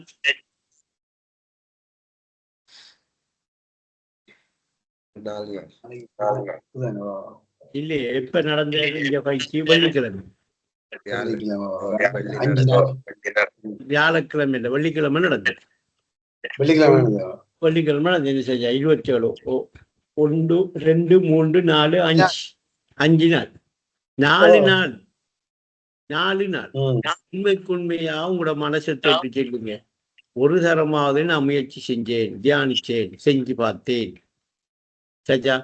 இல்லையே? எப்ப நடந்த இங்க பயிற்சி? வெள்ளிக்கிழமை. வியாழக்கிழமை இல்லை, வெள்ளிக்கிழமை நடந்தது. வெள்ளிக்கிழமை நடந்து என்ன செஞ்சா? 27, 1, 2, 3, 4, 5 நாள். 4 நாள். 4 நாள். உண்மைக்குண்மையா உங்களோட மனசை தொட்டு சொல்லுங்க. ஒரு தரமாவது நான் முயற்சி செஞ்சேன், தியானிச்சேன், செஞ்சு பார்த்தேன். சஜா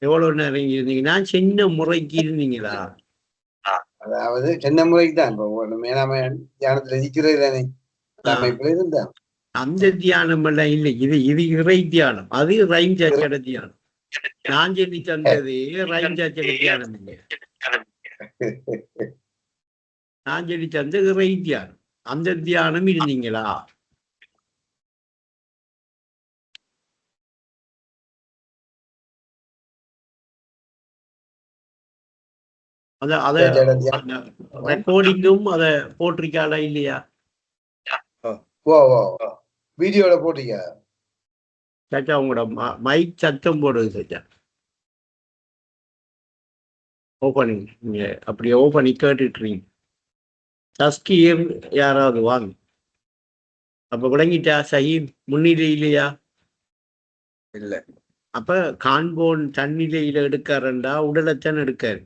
எவ்வளவு நேரம் இருந்தீங்க? நான் சின்ன முறைக்கு இருந்தீங்களா? அதாவது சின்ன முறைக்கு தான். தியானத்துல இருக்கிறது அந்த தியானம் எல்லாம் இல்லை. இது இறை தியானம். அது ரைம் சாச்சட தியானம். நான் சொல்லி தந்தது ரைம் சாச்சட தியானம் இல்லை. நான் சொல்லி தந்தது இறை தியானம். அந்த தியானம் இருந்தீங்களா? அத ரெக்கார்டிங்கும் அத போட்டிருக்காளா இல்லையா? வீடியோல போட்டீங்க சாச்சா. உங்களோட மைக் சத்தம் போடுது சாச்சா. ஓப்பனிங் நீங்க அப்படியே ஓப்பனி கேட்டுட்டுறீங்க. சஸ்கியம் யாராவது வாங்க. அப்ப விளங்கிட்டா? சஹி முன்னிலை இல்லையா? இல்ல. அப்ப காண்போன் தன்னிலையில எடுக்காரண்டா உடலைத்தான் எடுக்காரு.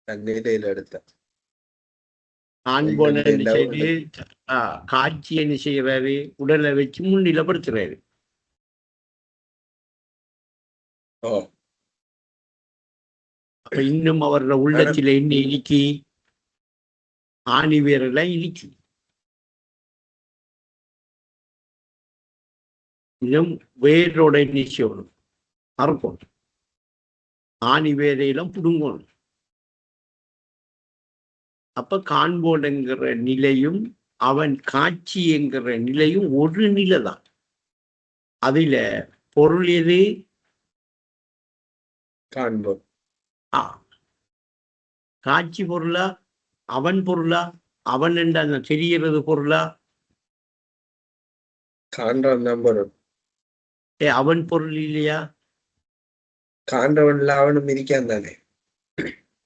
தன்னிலையில எடுத்த காண்போன் என்ன செய்து காட்சி என்ன செய்யறாரு? உடலை வச்சு முன்னிலைப்படுத்துறாரு. அப்ப இன்னும் அவரோட உள்ளத்துல என்ன இனிக்கி? ஆணி வேரெல்லாம் இனிக்கி. இன்னும் வேரோட என்ன செய்யணும்? அறுக்கணும். ஆணி வேரையெல்லாம் புடுங்கணும். அப்ப காண்போன்ங்கிற நிலையும் அவன் காட்சி என்கிற நிலையும் ஒரு நிலை தான். அதுல பொருள் எது? காண்போம். காட்சி பொருளா அவன் பொருளா? அவன் என்ற அந்த தெரிகிறது பொருளா? காண்றவன் தான் பொருள். அவன் பொருள் இல்லையா? காண்றவன்ல அவனும் இருக்கான் தானே.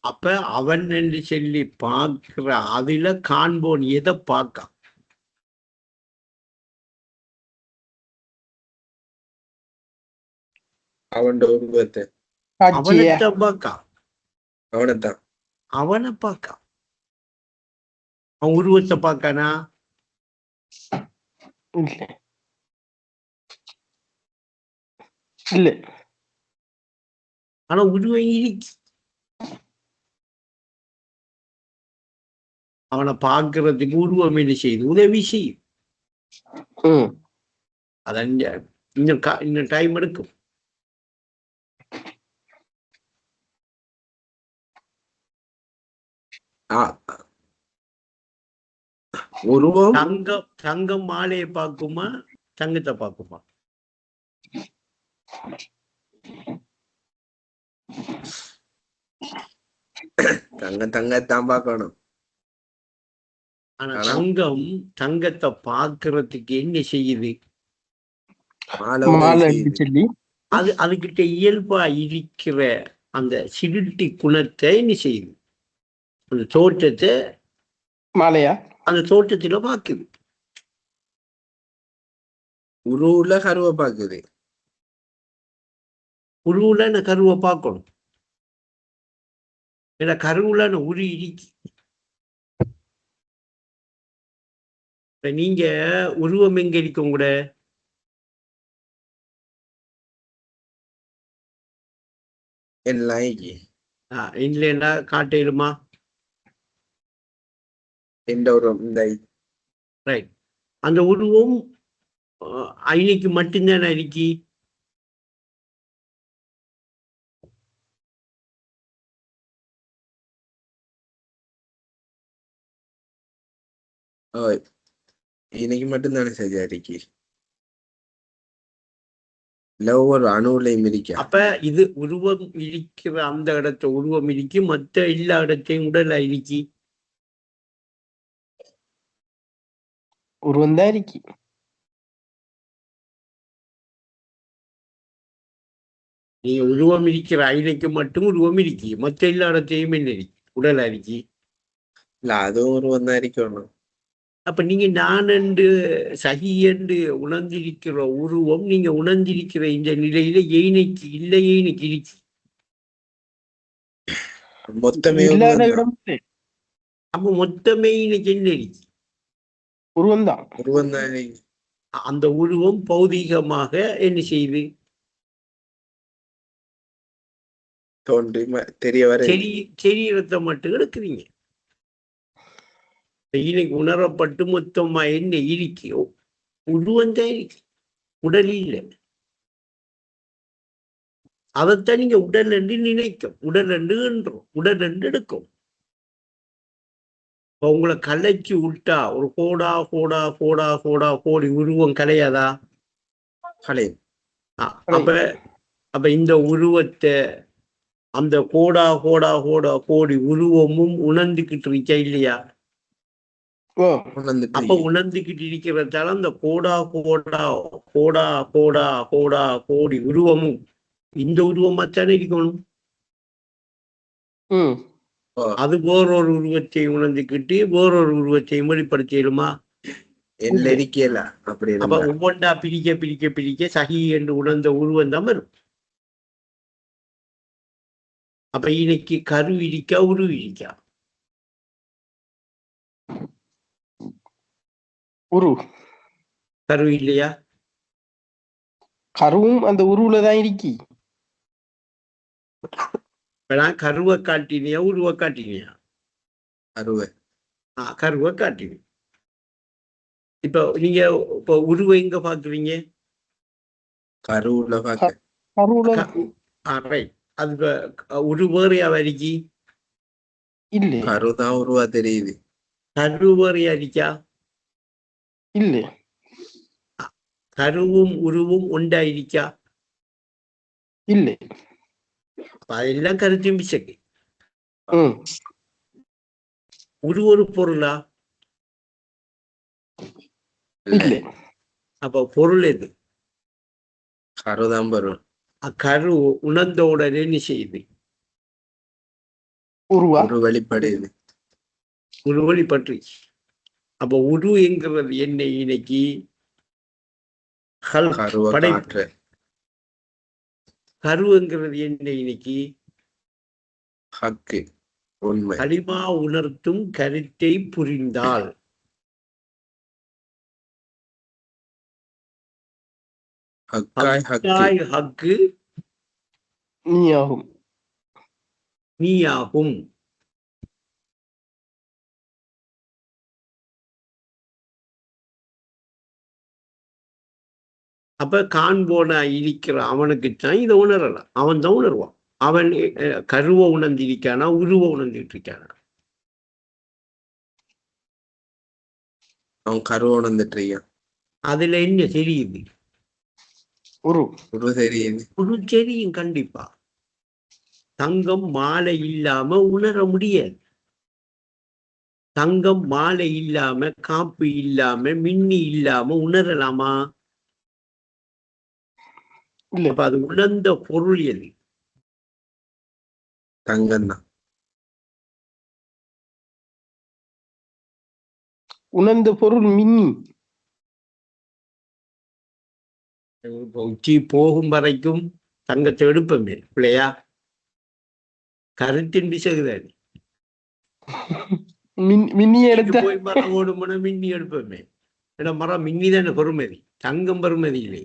அப்ப அவன் என்று சொல்லி பார்க்கிற அதுல காண்போன் எதை பார்க்க? அவன் உருவத்தை அவனைத்தான் பார்க்க. அவனைத்தான் அவனை பார்க்க. அவன் உருவத்தை பார்க்கானா? இல்ல. ஆனா உருவம் இருக்கு. அவனை பார்க்கறதுக்கு உருவம் என்ன செய்யுது? உதவி செய்யும். அதான் இன்னும் டைம் எடுக்கும். உருவம் தங்கம் மாலையை பார்க்குமா தங்கத்தை பார்க்குமா? தங்கத்தான் பார்க்கணும். ஆனா தங்கத்தை பார்க்கறதுக்கு என்ன செய்யுது? அதுகிட்ட இயல்பா இருக்கிற அந்த சிறுட்டி குணத்தை என்ன செய்யுது? அந்த தோற்றத்தை மாலையா அந்த தோற்றத்துல பாக்குது. உருவுல கருவை பாக்குது. உருவுல நான் கருவை பார்க்கணும். ஏன்னா கருவுல நான் உரு இருக்கு. நீங்க உருவம் எங்க இருக்கும் கூட இல்லைன்னா காட்டையிலுமா? அந்த உருவம் ஐனைக்கு மட்டும்தான் இருக்கு. இன்னைக்கு மட்டும்தானே சரியா இருக்கு. ஒவ்வொரு அணுவிலையும் இருக்கு. அப்ப இது உருவம் இருக்கிற அந்த இடத்த உருவம் இருக்கு, மற்ற எல்லா இடத்தையும் உடல் இருக்கு. உருவம் தான் இருக்கு. நீங்க உருவம் இருக்கிற ஐனைக்கு மட்டும் உருவம் இருக்கு, மற்ற எல்லா இடத்தையும் என்ன இருக்கு? உடல் இருக்கு. இல்ல அதுவும் உருவம் தான் இருக்கணும். அப்ப நீங்க நான் என்று சகி என்று உணர்ந்திருக்கிற உருவம் நீங்க உணர்ந்திருக்கிற இந்த நிலையில ஏனைக்கு இல்லை, ஏனைக்கு இருக்கு. மொத்தமே அப்ப மொத்தமே இன்னைக்கு என்ன இருக்கு? உருவம் தான். உருவம் தான். அந்த உருவம் பௌதீகமாக என்ன செய்யுது? தோன்றி தெரிய வர சரீரத்தை மட்டும் எடுக்கிறீங்க. இன்னைக்கு உணரப்பட்டு மொத்தமா என்ன இருக்கோ உருவம் தான் இருக்கு, உடல் இல்லை. அதைத்தான் நீங்க உடல் என்று நினைக்கும், உடல் என்று என்றும், உடல் என்று எடுக்கும். உங்களை கலைச்சு விட்டா ஒரு கோடா கோடா கோடா கோடா கோடி உருவம் கலையாதா? கலையும். அப்ப இந்த உருவத்தை அந்த கோடா கோடா கோடா கோடி உருவமும் உணர்ந்துகிட்டு இருக்கா இல்லையா? அப்ப உணர்ந்துகிட்டு இருக்கிறதால அந்த கோடா கோடா கோடா கோடா கோடா கோடி உருவமும் இந்த உருவமாத்தானே இருக்கணும். அது வேறொரு உருவத்தை உணர்ந்துக்கிட்டு வேறொரு உருவத்தையும் வெளிப்படுத்திடுமா? அப்ப ஒவ்வொன்றா பிரிக்க பிரிக்க பிரிக்க சகி என்று உணர்ந்த உருவம் தான் வரும். அப்ப இன்னைக்கு கரு இருக்கா உரு இருக்கா? உரு. கரு இல்லையா? கருவும் அந்த உருவுல தான் இருக்கி. கருவை காட்டினியா உருவை காட்டினியா? கருவை காட்டினி. இப்ப நீங்க இப்ப உருவை எங்க பாக்குறீங்க? கருவுல பாக்க. அது உரு வேறையா வரிக்கி? இல்ல கருதான் உருவா தெரியுது. கருவறை அரிக்கா? இல்ல கருவும் உருவும் ஒன்றாயிருக்கா? இல்ல அதெல்லாம் கருத்தின் பிசைக்கு. ம் ஒரு பொருளா? இல்ல இல்ல அப்ப பொருள் எது? கருதான் பொருள். கரு உணர்ந்த உடனே என்ன செய்யுது? உருவா ஒரு வெளிப்படுது. உருவழி பற்றி. அப்ப உரு என்கிறது என்ன இன்னைக்கு? கருவை படைப்பு. காற்று. கருங்கிறது என்ன இன்னைக்கு? ஹக்கு உண்மை. களிமா உணர்த்தும் கருத்தை புரிந்தால் ஹக்காய் ஹக்கு. ஹக்காய் ஹக்கு நீயாகும். நீயாகும். அப்ப காண்போனா இருக்கிற அவனுக்குத்தான் இதை உணரலாம். அவன் தான் உணர்வான். அவன் கருவை உணர்ந்திருக்கானா உருவ உணர்ந்துட்டு இருக்கானா? அவன் கருவை உணர்ந்துட்டு இருக்கான். அதுல என்ன தெரியுது? உரு உரு தெரியுது. ஒரு தெரியும் கண்டிப்பா. தங்கம் மாலை இல்லாம உணர முடியாது. தங்கம் மாலை இல்லாம காப்பு இல்லாம மின்னி இல்லாம உணரலாமா? இல்ல அப்ப அது உணர்ந்த பொருள் எது? தங்கம் தான். உணர்ந்த பொருள் மின்னி. உச்சி போகும் வரைக்கும் தங்கத்தை எடுப்போமே பிள்ளையா? கருத்தின் பிசகுதானே. மின்னி எடுத்த போய் மரம் ஓடுமுன மின்னி எடுப்போமே. ஏன்னா மரம் மின்னி தானே பொறுமதி, தங்கம் பெறுமதி இல்லை.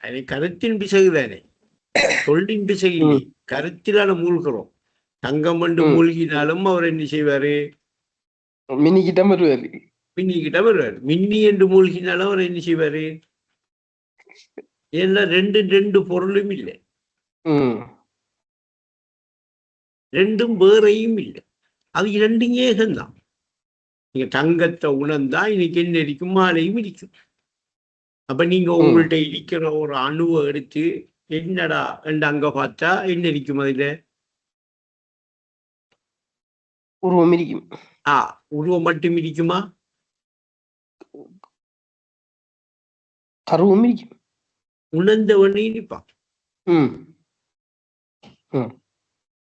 அது கருத்தின் பிசகுதானே, சொல்லின் பிசகு இல்லை. கருத்திலான மூழ்கிறோம். தங்கம் என்று மூழ்கினாலும் அவர் என்ன செய்வாரு? மின்னிக்கிட்ட வருவாரு. மின்னிக்கிட்ட வருவார். மின்னி என்று மூழ்கினாலும் அவர் என்ன செய்வாரு? ஏன்னா ரெண்டு பொருளும் இல்லை. ரெண்டும் வேறையும் இல்லை. அது இரண்டும் ஏகம்தான். நீங்க தங்கத்தை உணர்ந்தா இன்னைக்கு என்ன இருக்கும்? மாலையும் இருக்கும். அப்ப நீங்க உங்கள்கிட்ட இருக்கிற ஒரு அணுவை எடுத்து என்னடா என்று அங்க பார்த்தா என்ன இருக்கும்? அதுல உருவம் இருக்கும். உருவம் மட்டும் இருக்குமா? கருவம் இருக்கும். உணர்ந்தவனே இருப்பான்.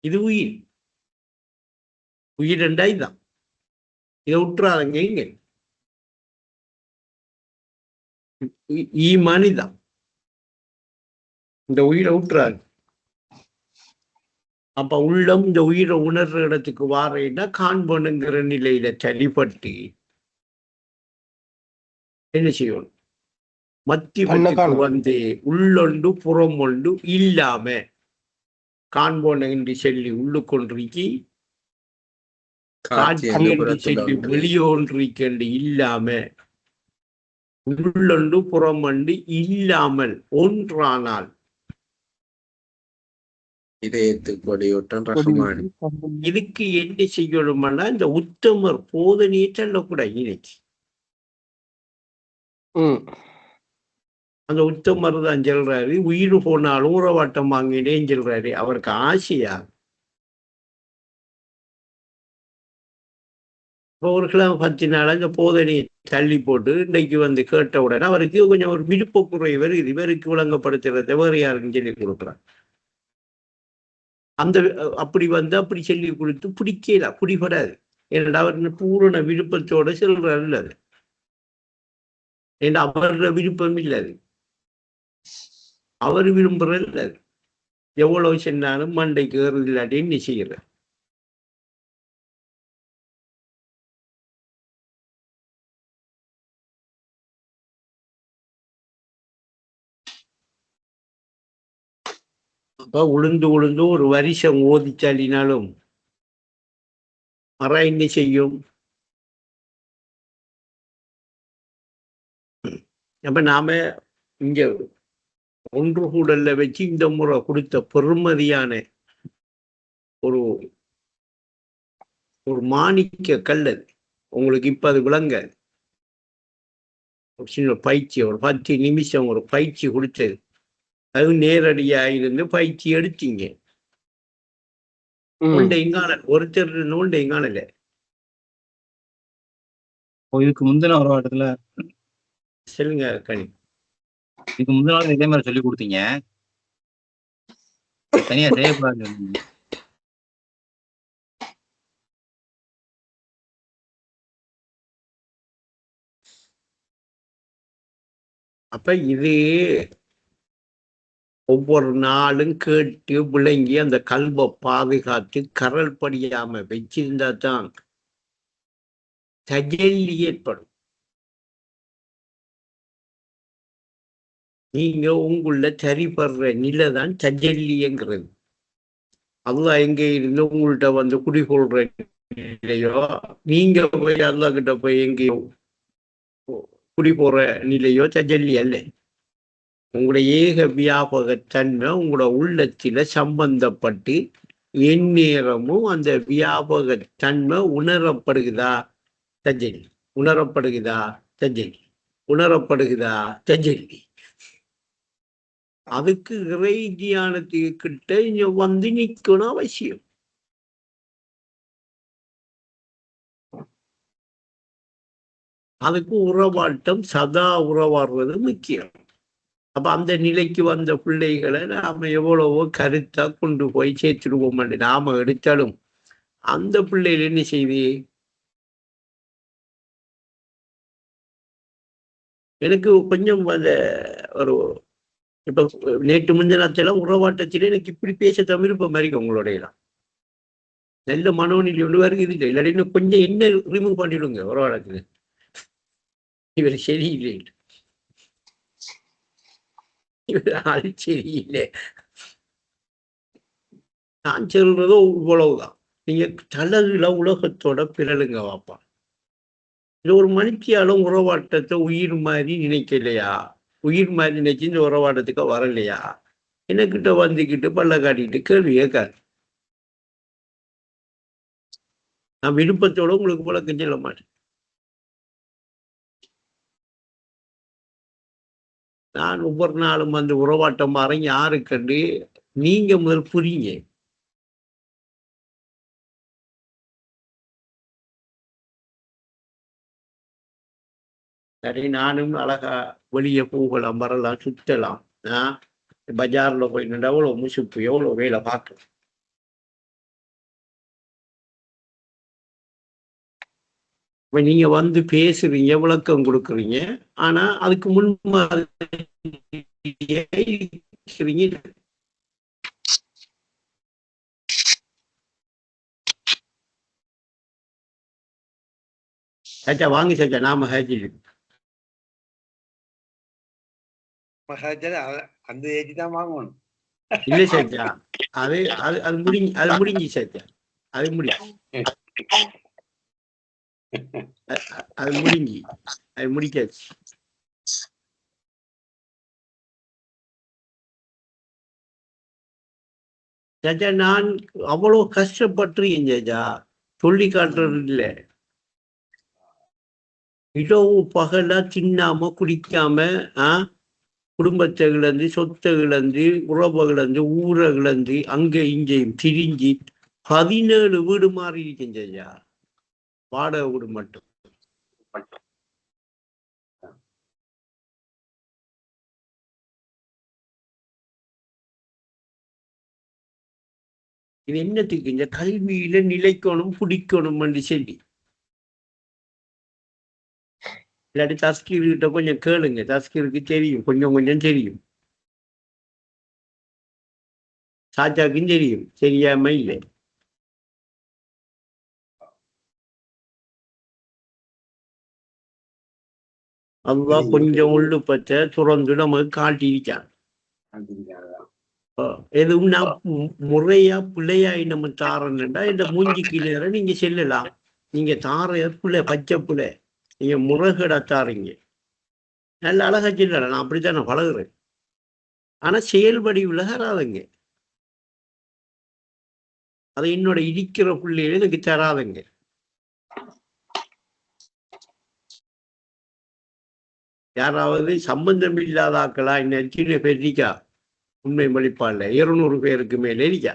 இது உயிர். உயிர் ரெண்டா இதுதான். இதை விட்டுறாதங்க. இங்க ஈமானிதான். இந்த உயிரை விட்டுறாரு. அப்ப உள்ளம் இந்த உயிரை உணர்ற இடத்துக்கு வாரேன்னா காண்பனுங்கிற நிலையில சரிபட்டு என்ன செய்யணும்? மத்தியத்துக்கு வந்து உள்ளொண்டு புறம் ஒன்று இல்லாம காண்போன என்று சொல்லி உள்ளுக்கொன்றிக்கு காட்சி என்று சொல்லி வெளியொன்றிக்கண்டு இல்லாம உள்ளொண்டு புறமண்டு இல்லாமல் ஒன்றானால் இதுக்கு என்ன செய்யணும்னா இந்த உத்தமர் போதனையை சொல்லக்கூடாது. இன்னைக்கு அந்த உத்தமர் தான் சொல்றாரு, உயிர் போனாலும் உறவாட்டம் வாங்கினேன்னு சொல்றாரு. அவருக்கு ஆசையா? ஒரு கிழமை 10 நாள் அந்த போதனையை தள்ளி போட்டு இன்னைக்கு வந்து கேட்ட உடனே அவருக்கு கொஞ்சம் ஒரு விருப்பக்குறைவர் இவருக்கு விளங்கப்படுத்துறத வேறு யாருக்கும் சொல்லி கொடுக்குறான். அந்த அப்படி வந்து அப்படி சொல்லி கொடுத்து பிடிக்கல, பிடிபடாது. ஏன்னா அவர் பூரண விருப்பத்தோட சொல்றாரு. இல்லை அது ஏன்னா அவரோட விருப்பம் இல்லாது, அவர் விரும்புறது இல்லை. எவ்வளவு சொன்னாலும் மண்டைக்கு ஏறுது இல்லாட்டி என்ன செய்யற? அப்ப உளுந்து உளுந்து ஒரு வருஷம் ஓதிச்சாலினாலும் மரம் என்ன செய்யும்? அப்ப நாம இங்க ஒன்று கூடல்ல வச்சு இந்த முறை கொடுத்த பெருமதியான ஒரு ஒரு மாணிக்க கல்லது. உங்களுக்கு இப்ப அது விளங்க ஒரு சின்ன பயிற்சி, ஒரு 10 நிமிஷம் ஒரு பயிற்சி கொடுத்தது. அது நேரடியா இருந்து பயிற்சி எடுத்தீங்க. ஒருத்தர் நோண்டையும் காணல. இதுக்கு முந்தின ஒரு வாட்டத்துல சொல்லுங்க கனி. இதுக்கு முந்தின வாரம் இதே மாதிரி சொல்லி கொடுத்தீங்க, தனியா செய்யக்கூடாது. அப்ப இது ஒவ்வொரு நாளும் கேட்டு விளங்கி அந்த கல்வை பாதுகாத்து கரல் படியாம வச்சிருந்தா தான் தஜல்லி ஏற்படும். நீங்க உங்களுள்ள சரிபடுற நிலை தான் தஜல்லிங்கிறது. அல்லாஹ் எங்க இருந்து உங்கள்கிட்ட வந்து குடிகொள்ற நிலையோ, நீங்க போய் அல்லாஹ் கிட்ட போய் எங்கேயோ குடி போற நிலையோ தஜல்லி அல்ல. உங்களுடைய ஏக வியாபகத்தன்மை உங்களோட உள்ளத்தில சம்பந்தப்பட்டு எந்நேரமும் அந்த வியாபகத்தன்மை உணரப்படுகிறதா தஜல்லி, உணரப்படுகிறதா தஜல்லி, உணரப்படுகிறதா தஜல்லி. அதுக்கு இறை தியானத்துக்கிட்ட இங்க வந்து நிக்கணும் அவசியம். அதுக்கு உறவாட்டம் சதா உறவாடுறது முக்கியம். அப்ப அந்த நிலைக்கு வந்த பிள்ளைகளை நாம எவ்வளவோ கருத்தா கொண்டு போய் சேர்த்துடுவோம். நாம எடுத்தாலும் அந்த பிள்ளைகள் என்ன செய்து, எனக்கு கொஞ்சம் அந்த ஒரு இப்ப நேற்று முந்தினத்தெல்லாம் உறவாட்டத்திலே எனக்கு இப்படி பேச விருப்பம் மாதிரி உங்களுடைய நல்ல மனோநிலை ஒன்று வருகிறது இல்லை. இல்லாட்டி இன்னும் கொஞ்சம் என்ன ரிமூவ் பண்ணிடுங்க உறவாடத்துக்கு. இவர் சரியில்லை, இவர் ஆள் சரியில்லை. நான் சொல்றதோ இவ்வளவுதான். நீங்க தலகுல உலகத்தோட பிறலுங்க வாப்பா. இது ஒரு மனுஷியாலும் உறவாட்டத்தை உயிர் மாதிரி நினைக்கலையா? உயிர் மாதிரி நினைச்சு இந்த உறவாட்டத்துக்கு வரலையா? என்னக்கிட்ட வந்துக்கிட்டு பல்ல காட்டிக்கிட்டு கேள்வி கேட்காது. நான் விருப்பத்தோட உங்களுக்கு விளக்கம் சொல்ல மாட்டேன். நான் ஒவ்வொரு நாளும் வந்து உறவாட்டம் மாறேன் யாருக்கண்டு நீங்க முதல் புரியுங்க. சரி, நானும் அழகா வெளியே போகலாம், வரலாம், சுத்தலாம். பஜார்ல போய் நின்று எவ்வளவு முசுப்பு, எவ்வளவு வேலை பார்க்கலாம். இப்ப நீங்க வந்து பேசுறீங்க, விளக்கம் கொடுக்குறீங்க, ஆனா அதுக்கு முன்மாதிரி சச்சா வாங்கி சச்சா நாம ஹேஜி அந்த ஏஜ் தான் வாங்கணும். இல்ல சச்சா, அது அது அது முடிஞ்சு, அது முடிஞ்சு சச்சா, அது முடிஞ்சு, அது முடிஞ்சு, அது முடிக்காச்சு. சச்சா நான் அவ்வளவு கஷ்டப்பட்டுருக்கேன் சச்சா, சொல்லி காட்டுறது இல்லை. இரவு பகலா தின்னாம குடிக்காம குடும்பத்தை இழந்து, சொத்தை இழந்து, உறவை இழந்து, ஊரை இழந்து, அங்க இங்கேயும் திரிஞ்சு 17 வீடு மாறி இருக்கேன் ஐயா. வாடகை வீடு மட்டும். இது என்னத்துக்கு? இந்த கல்வியில நிலைக்கணும், பிடிக்கணும் என்று சொல்லி. இல்லாட்டி தஸ்கீர்கிட்ட கொஞ்சம் கேளுங்க, தஸ்கீருக்கு தெரியும், கொஞ்சம் கொஞ்சம் தெரியும், சாச்சாக்கும் தெரியும், தெரியாம இல்லை. அல்லாஹ் கொஞ்சம் உள்ளு பச்சை துறந்து நமக்கு காட்டியிருக்கான். எதுவும் நான் முறையா பிள்ளையாய் நம்ம தாரன்னுட்டா இந்த மூஞ்சிக்கு நேரம் நீங்க செல்லலாம். நீங்க தார பிள்ளை, பச்சை பிள்ளை, நீங்க முறைகேடா தாரீங்க. நல்ல அழகா செல்லலாம். நான் அப்படித்தான் நான் பழகுறேன். ஆனா செயல் வடிவுல தராதுங்க. அது என்னோட இருக்கிற பிள்ளைகள் எனக்கு தராதுங்க. யாராவது சம்பந்தம் இல்லாத ஆக்களா சின்ன பேர் இருக்கா? உண்மை மொழிப்பாடல 200 பேருக்கு மேலே இருக்கா.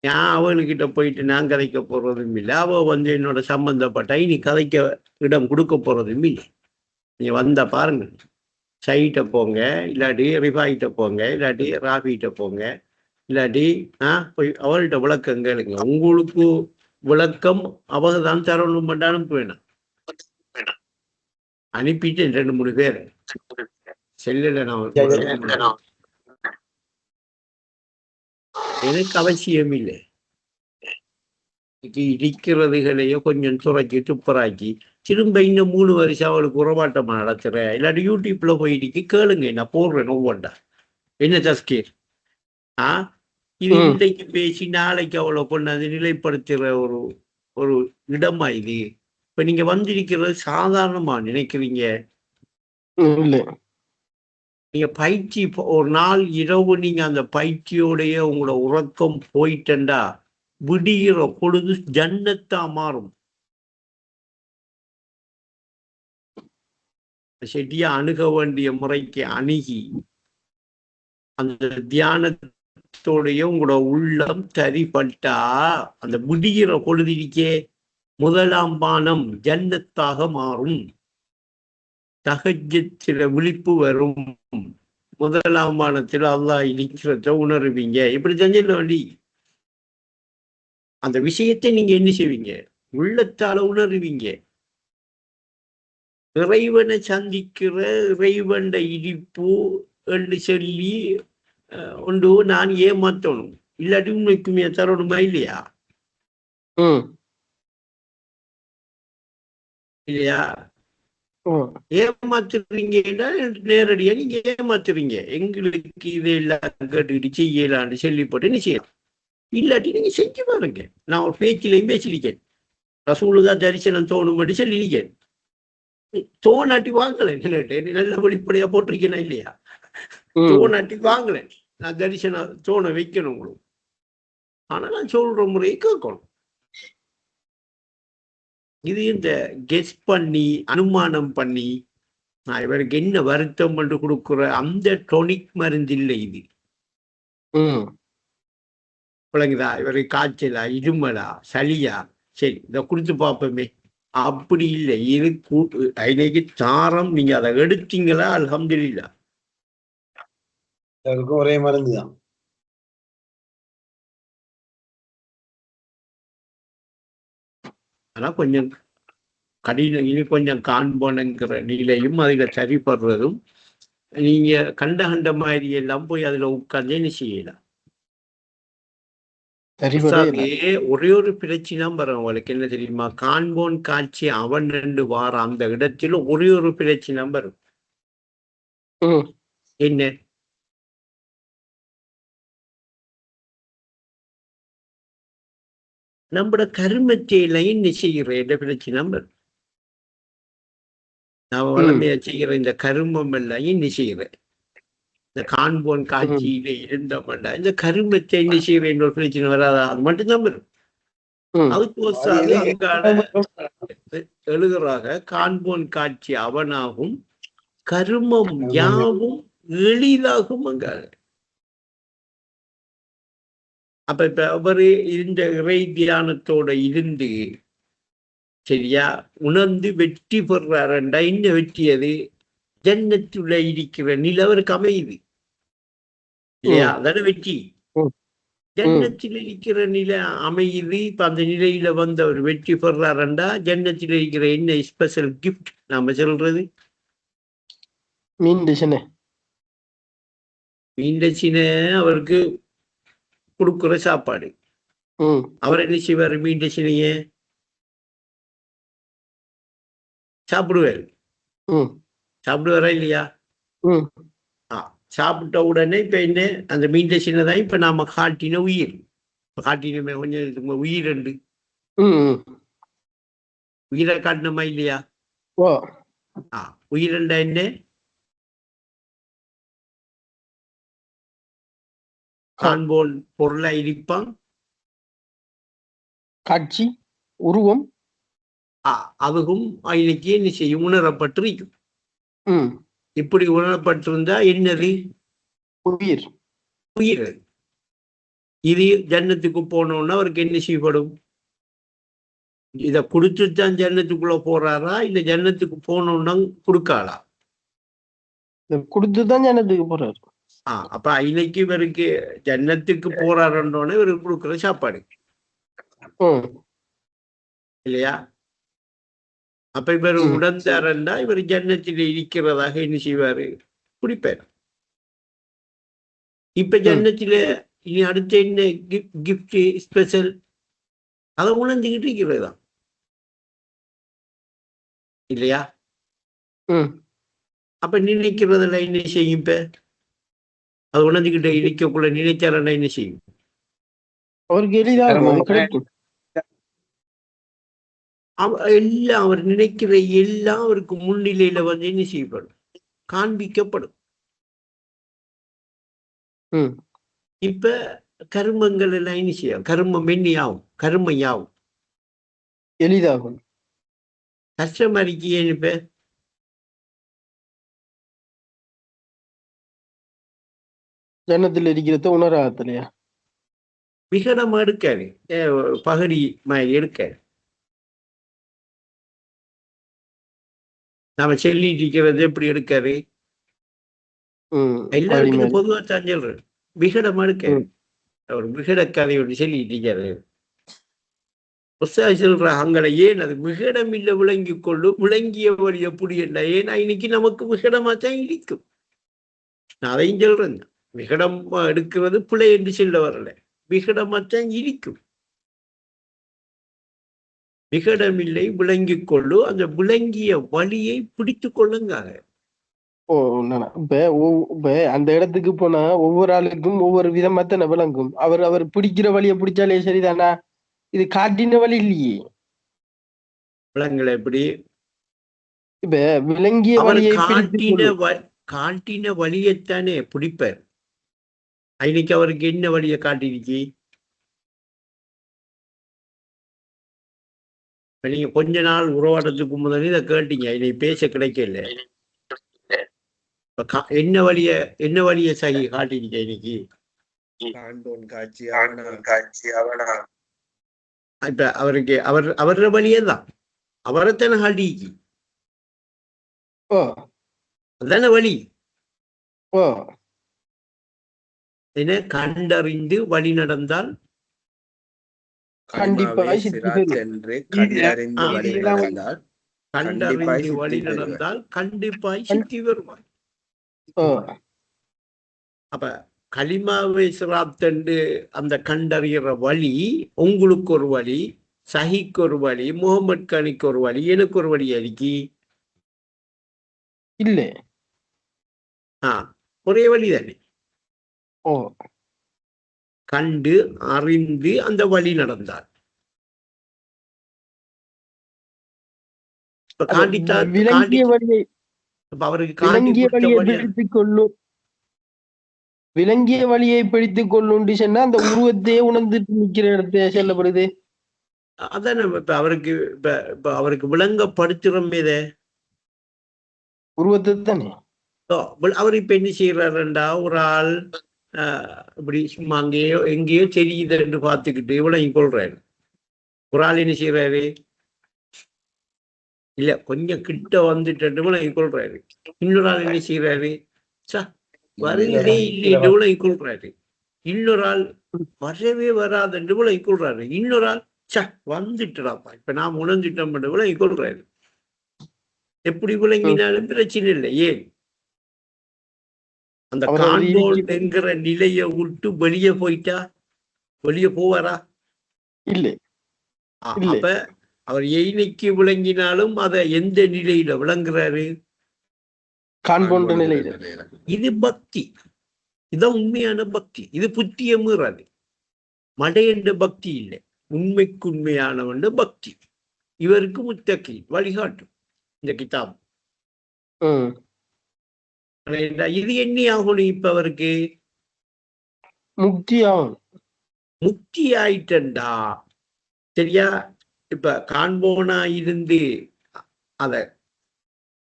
நான் அவளுக்கிட்ட போயிட்டு நான் கதைக்க போறதும் இல்லை. அவ என்னோட சம்பந்தப்பட்ட இனி கதைக்க இடம் கொடுக்க போறதும் இல்லை. நீங்க வந்தா பாருங்க, சைட்ட போங்க, இல்லாட்டி ரிஃபாயிட்ட போங்க, இல்லாட்டி ராபிகிட்ட போங்க, இல்லாட்டி போய் அவள்கிட்ட விளக்கம் கேளுங்க. உங்களுக்கு விளக்கம் அவங்க தான் தரணும் அனுப்ப வேணாம். அனுப்பிட்டேன் 2-3 பேர் செல்லுல. நான் எனக்கு அவசியம் இல்லை. இருக்கிறதுகளையோ கொஞ்சம் துறைச்சி துப்பராக்கி திரும்ப இன்னும் 3 வருஷம் அவளுக்கு உறவாட்டமா நடத்துறேன். இல்லாட்டி யூடியூப்ல போயிட்டு கேளுங்க, நான் போடுறேன் ஒவ்வொன்றா என்ன தஸ்கீர். இது இன்றைக்கு பேசி நாளைக்கு அவளை கொண்டாந்து நிலைப்படுத்துற ஒரு ஒரு இடமா இது? இப்ப நீங்க வந்திருக்கிறது சாதாரணமா நினைக்கிறீங்க? நீங்க பயிற்சி ஒரு நாள் இரவு நீங்க அந்த பயிற்சியோடைய உங்களோட உறக்கம் போயிட்டா விடுகிற பொழுது ஜன்னத்தா மாறும். செடியா அணுக வேண்டிய முறைக்கு அணுகி அந்த தியானத்தோடைய உங்களோட உள்ளம் சரிபட்டா அந்த விடுகிற பொழுதிற்கே முதலாம் பானம் ஜன்னத்தாக மாறும். தஹஜ்ஜுல விழிப்பு வரும். முதலாம் பானத்தில் அல்லாஹ் இருக்கிறத உணர்வீங்க. இப்படி செஞ்சிட வேண்டி அந்த விஷயத்தை நீங்க என்ன செய்வீங்க? உள்ளத்தால உணர்வீங்க. இறைவனை சந்திக்கிற இறைவன் இடிப்பு என்று சொல்லி ஒன்று நான் ஏமாத்தணும். இல்லாட்டி உண்மைக்குமே தரணுமா இல்லையா? இல்லையா? ஏமாத்துறீங்கன்னா நேரடியா நீங்க ஏமாத்துறீங்க. எங்களுக்கு இதெல்லாம் கேட்டுக்கிட்டு செய்யலான்னு சொல்லி போட்டு நீ செய்யலாம். இல்லாட்டி நீங்க செஞ்சு பாருங்க. நான் ஒரு பேச்சிலையும் பேசியிருக்கேன். ரசூலுதான் தரிசனம் தோணும் சொல்லியிருக்கேன். தோணாட்டி வாங்கலேன். நல்ல வெளிப்படையா போட்டிருக்கேனா இல்லையா? தோணாட்டி வாங்கலேன். நான் தரிசனம் தோண வைக்கணும் உங்களுக்கு. ஆனா நான் சொல்ற முறையை கேட்கணும். இது இந்த கெஸ் பண்ணி அனுமானம் பண்ணி நான் இவருக்கு என்ன வருத்தம் என்று கொடுக்குற அந்த டொனிக் மருந்து இல்லை இது. விளங்குதா? இவருக்கு காய்ச்சலா, இருமலா, சளியா, சரி இதை கொடுத்து பார்ப்போமே, அப்படி இல்லை. இது இன்னைக்கு தாரம். நீங்க அதை எடுத்தீங்களா அல்ஹம்துலில்லாஹ். ஒரே மருந்து தான். ஆனா கொஞ்சம் கடினம். இது கொஞ்சம் காண்போனுங்கிற நிலையும் அதுல சரிபடுறதும் நீங்க கண்ட மாதிரி எல்லாம் போய் அதுல உட்கார்ந்து என்ன செய்யலாம். ஒரே ஒரு பிரச்சனை வரும் அவளுக்கு. என்ன தெரியுமா? காண்போன் காட்சி அவன் 2 வார அந்த இடத்துல ஒரே ஒரு பிரச்சனை வரும். என்ன? நம்மட கருமத்தையில என்ன செய்கிற எந்த பிரச்சனை வரும். நாம வளமையா செய்கிற இந்த கருமம் எல்லாம் என்ன செய்கிற இந்த காண்போன் காட்சியில இருந்தோம்டா இந்த கருமத்தை என்ன செய்கிற இன்னொரு பிரச்சனை வராதா? அது மட்டும்தான் வரும். அதுக்கு எழுதுறாக காண்போன் காட்சி அவனாகும் கருமம் யாவும் எளிதாகும். அப்ப இப்ப அவரு இந்த இறை தியானத்தோட இருந்து சரியா உணர்ந்து வெற்றி பெறாருண்டா என்ன வெற்றி? அது ஜன்னத்துல இருக்கிற நிலவருக்கு அமையுது இல்லையா? அதான வெற்றி. ஜன்னத்தில் இருக்கிற நிலை அமையுது. இப்ப அந்த நிலையில வந்து அவர் வெற்றி பெறாருண்டா ஜன்னத்தில் இருக்கிற என்ன ஸ்பெஷல் கிஃப்ட் நாம சொல்றது? மீண்டச்சின அவருக்கு கொடுக்குற சாப்பாடு. அவர் என்ன செய்வாரு? மீண்டச்சினைய சாப்பிடுவாரு. சாப்பிடுவாரா இல்லையா? சாப்பிட்ட உடனே இப்ப என்ன அந்த மீண்டச்சினை தான் இப்ப நாம காட்டின உயிர். காட்டினமே கொஞ்சம் உயிர் உண்டு. உயிரை காட்டினமா இல்லையா? உயிரண்டா என்ன? காண்போன் பொருளா இருப்பான். காட்சி உருவம். அதுவும் இன்னைக்கு என்ன செய்யும்? உணரப்பட்டிருக்கும். ம். இப்படி உணரப்பட்டிருந்தா என்னது? உயிர். உயிர். இது ஜன்னத்துக்கு போனோம்னா அவருக்கு என்ன செய்யப்படும்? இத கொடுத்துதான் ஜன்னத்துக்குள்ள போறாரா, இல்ல ஜன்னத்துக்கு போனோம்னா கொடுக்காளா? கொடுத்துதான் ஜன்னத்துக்கு போறாரு. அப்ப இன்னைக்கு இவருக்கு ஜன்னத்துக்கு போறாருன்றோன்னு இவருக்கு கொடுக்குற சாப்பாடு இல்லையா? அப்ப இவர் உணர்ந்தாரண்டா இவர் ஜன்னத்தில் இருக்கிறதாக என்ன செய்வாரு? குடிப்பார். இப்ப ஜன்னத்தில இனி அடுத்த என்ன கிஃப்ட் ஸ்பெஷல், அதை உணர்ந்துகிட்டு இருக்கிறது தான் இல்லையா? அப்ப நினைக்கிறதுல என்ன செய்யும்? இப்ப அது உணர்ந்துகிட்ட இடிக்கக்குள்ள நினைச்சாரண்டா என்ன செய்யும்? அவருக்கு எளிதாக எல்லாம் அவர் நினைக்கிற எல்லாம் அவருக்கு முன்னிலையில வந்து என்ன செய்யப்படும்? காண்பிக்கப்படும். இப்ப கர்மங்கள் எல்லாம் என்ன செய்யும்? கர்மம் என்னையாகும், கர்மையாகும், எளிதாகும். கஷ்டம் அறிக்கையே. இப்ப ஜன்னத்தில் இருக்கிறத உணராகலையா? விகடமா எடுக்காரு, பகடி மாதிரி எடுக்காரு. நாம சொல்லிட்டு இருக்கிறது எப்படி எடுக்காரு? எல்லாருக்கும் பொதுவா தான் சொல்றேன், விகடமா எடுக்காரு. அவர் விகட கதை ஒன்று சொல்லிட்டு இருக்காரு. சொல்ற அங்களை ஏன் அது விகடம் இல்ல விளங்கி கொள்ளு, விளங்கிய வழி எப்படி என்ன? ஏன்னா இன்னைக்கு நமக்கு விகடமா தான் இருக்கும். நான் அதையும் சொல்றேன், விகடம் எடுக்கிறது பிழை என்று சொல்ல வரல, விகடமா தான் இருக்கும். விகடம் இல்லை, விளங்கிக் கொள்ளு, அந்த விளங்கிய வழியை பிடித்து கொள்ளுங்க. இப்ப அந்த இடத்துக்கு போனா ஒவ்வொரு ஆளுக்கும் ஒவ்வொரு விதமா தானே விளங்கும். அவர் பிடிக்கிற வழியை பிடிச்சாலே சரிதானா? இது காட்டின வழி இல்லையே. விளங்கல எப்படி? இப்ப விளங்கிய வழியை காட்டின வழியைத்தானே பிடிப்பார். இன்னைக்கு அவருக்கு என்ன வழியை காட்டிருச்சு? நீங்க கொஞ்ச நாள் உறவாடத்துக்கு முதல்ல இதை கேட்டீங்க, இதை பேச கிடைக்கல. என்ன வழிய சகி காட்டிருக்க இன்னைக்கு? இப்ப அவருக்கு அவர வழியே தான், அவரைத்தானே காட்டிக்கு. அதான வழி. என்ன கண்டறிந்து வழி நடந்தால் கண்டிப்பாய் சித்தி வருவார். அப்ப களிமாவை சிராப்தண்டு அந்த கண்டறிகிற வழி உங்களுக்கு ஒரு வழி, சஹிக்கு ஒரு வழி, முகமது கனிக்கு ஒரு வழி, எனக்கு ஒரு வழி அடிக்கி இல்ல. ஒரே வழி தானே. கண்டு அறிந்து அந்த வழி நடந்தார். விளங்கிய வழியை பிடித்துக் கொள்ளும் சொன்னா அந்த உருவத்தையே உணர்ந்துட்டு நிக்கிற இடத்தை செல்லப்படுது. அதான் இப்ப அவருக்கு விளங்கப்படுத்துறோம் மீதே உருவத்தை தானே. அவர் இப்ப என்ன செய்யறாருண்டா, ஒரு ஆள் இப்படி சும்மா எங்கேயோ தெரியுது என்று பார்த்துக்கிட்டு விளங்கி கொள்றாரு. ஒரு ஆள் என்ன செய்யறாரு? இல்ல கொஞ்சம் கிட்ட வந்துட்டு விளங்கி கொள்றாரு. இன்னொரு ஆள் என்ன செய்யறாரு? வருகிறே இல்லை விளங்கி கொள்றாரு. இன்னொரு ஆள் வரவே வராது என்று விளங்கி கொள்றாரு. இன்னொரு ஆள் வந்துட்டுறாப்பா இப்ப நான் உணர்ந்துட்டோம் என்று விளங்கி கொள்றாரு. எப்படி விளங்கினாலும் பிரச்சனை இல்லை. ஏன்? அந்த காண்போல் என்கிற நிலையை விட்டு வெளியே போயிட்டா வெளியே போவாரா? இல்லை. அப்ப அவர் எய்னைக்கு விளங்கினாலும் அதை எந்த நிலையில விளங்குறாரு? காண்போன்ற நிலையில. இது பக்தி, இதான் உண்மையான பக்தி. இது புத்திய மீறாது. மடையண்ட பக்தி இல்லை, உண்மைக்கு உண்மையானவண்ட பக்தி. இவருக்கு முத்தக்கி வழிகாட்டும் இந்த கிதாப். இது என்ன ஆகணும்? இப்ப அவருக்கு முக்தியாகும். முக்தி ஆயிட்டண்டா சரியா. இப்ப காண்போனா இருந்து அத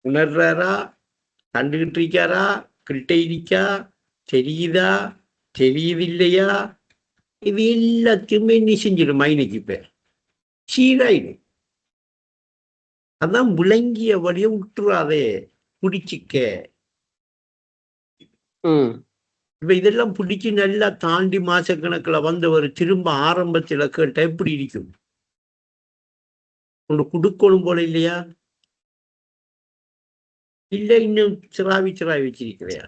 உணர்றாரா, கண்டுகிட்டு இருக்காரா, கிட்ட இருக்கா, தெரியுதா, தெரியுதில்லையா, இது எல்லாத்தையுமே நீ செஞ்சிடும் மைனுக்கு. இப்ப சீராயிடும். அதான் விளங்கிய வழிய விட்டுறாதே, பிடிச்சிக்க. இப்ப இதெல்லாம் பிடிச்சி நல்லா தாண்டி மாசக்கணக்கில் வந்தவர் திரும்ப ஆரம்பத்துல கேட்ட எப்படி இருக்கும்? ஒன்று குடுக்கணும் போல இல்லையா? இல்ல இன்னும் சிராவி வச்சிருக்கிறையா?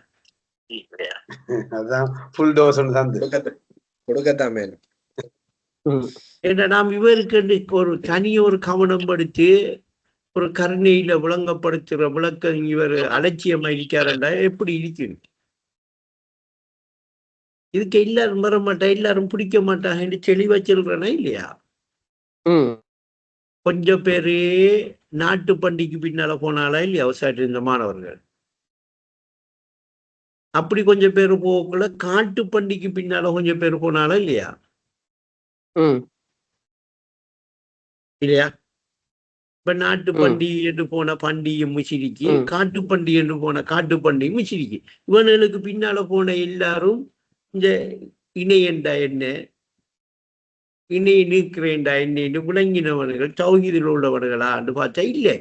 அதான் ஃபுல் டோஸ் தான் கொடுக்கத்தான் மேலும். ஏன்னா நாம் இவருக்கு ஒரு தனி ஒரு கவனம் படுத்தி ஒரு கருணையில விளங்கப்படுத்துற விளக்கம் இவர் அலட்சியமா இருக்காருண்டா எப்படி இருக்குது? இதுக்கு எல்லாரும் வர மாட்டா, எல்லாரும் பிடிக்க மாட்டாங்க தெளிவா சொல்றேனா இல்லையா? கொஞ்சம் பேரு நாட்டு பண்டிகைக்கு பின்னால போனாலா இல்லையா விவசாயத்தில் இருந்த மாணவர்கள்? அப்படி கொஞ்சம் பேர் போகக்குள்ள காட்டு பண்டிகைக்கு பின்னால கொஞ்சம் பேர் போனாலா இல்லையா? இல்லையா? இப்ப நாட்டு பண்டிகை என்று போன பண்டிகை முசிறிக்கு, காட்டு பண்டிகை என்று போன காட்டு பண்டிகை முசிறிக்கு. இவனுக்கு பின்னால போன எல்லாரும் இந்த இணையண்டா என்ன, இணைய நீக்கிறேன்டா என்ன விளங்கினவர்கள் தௌஹீதில் உள்ளவர்களா என்று பார்த்தா இல்லை.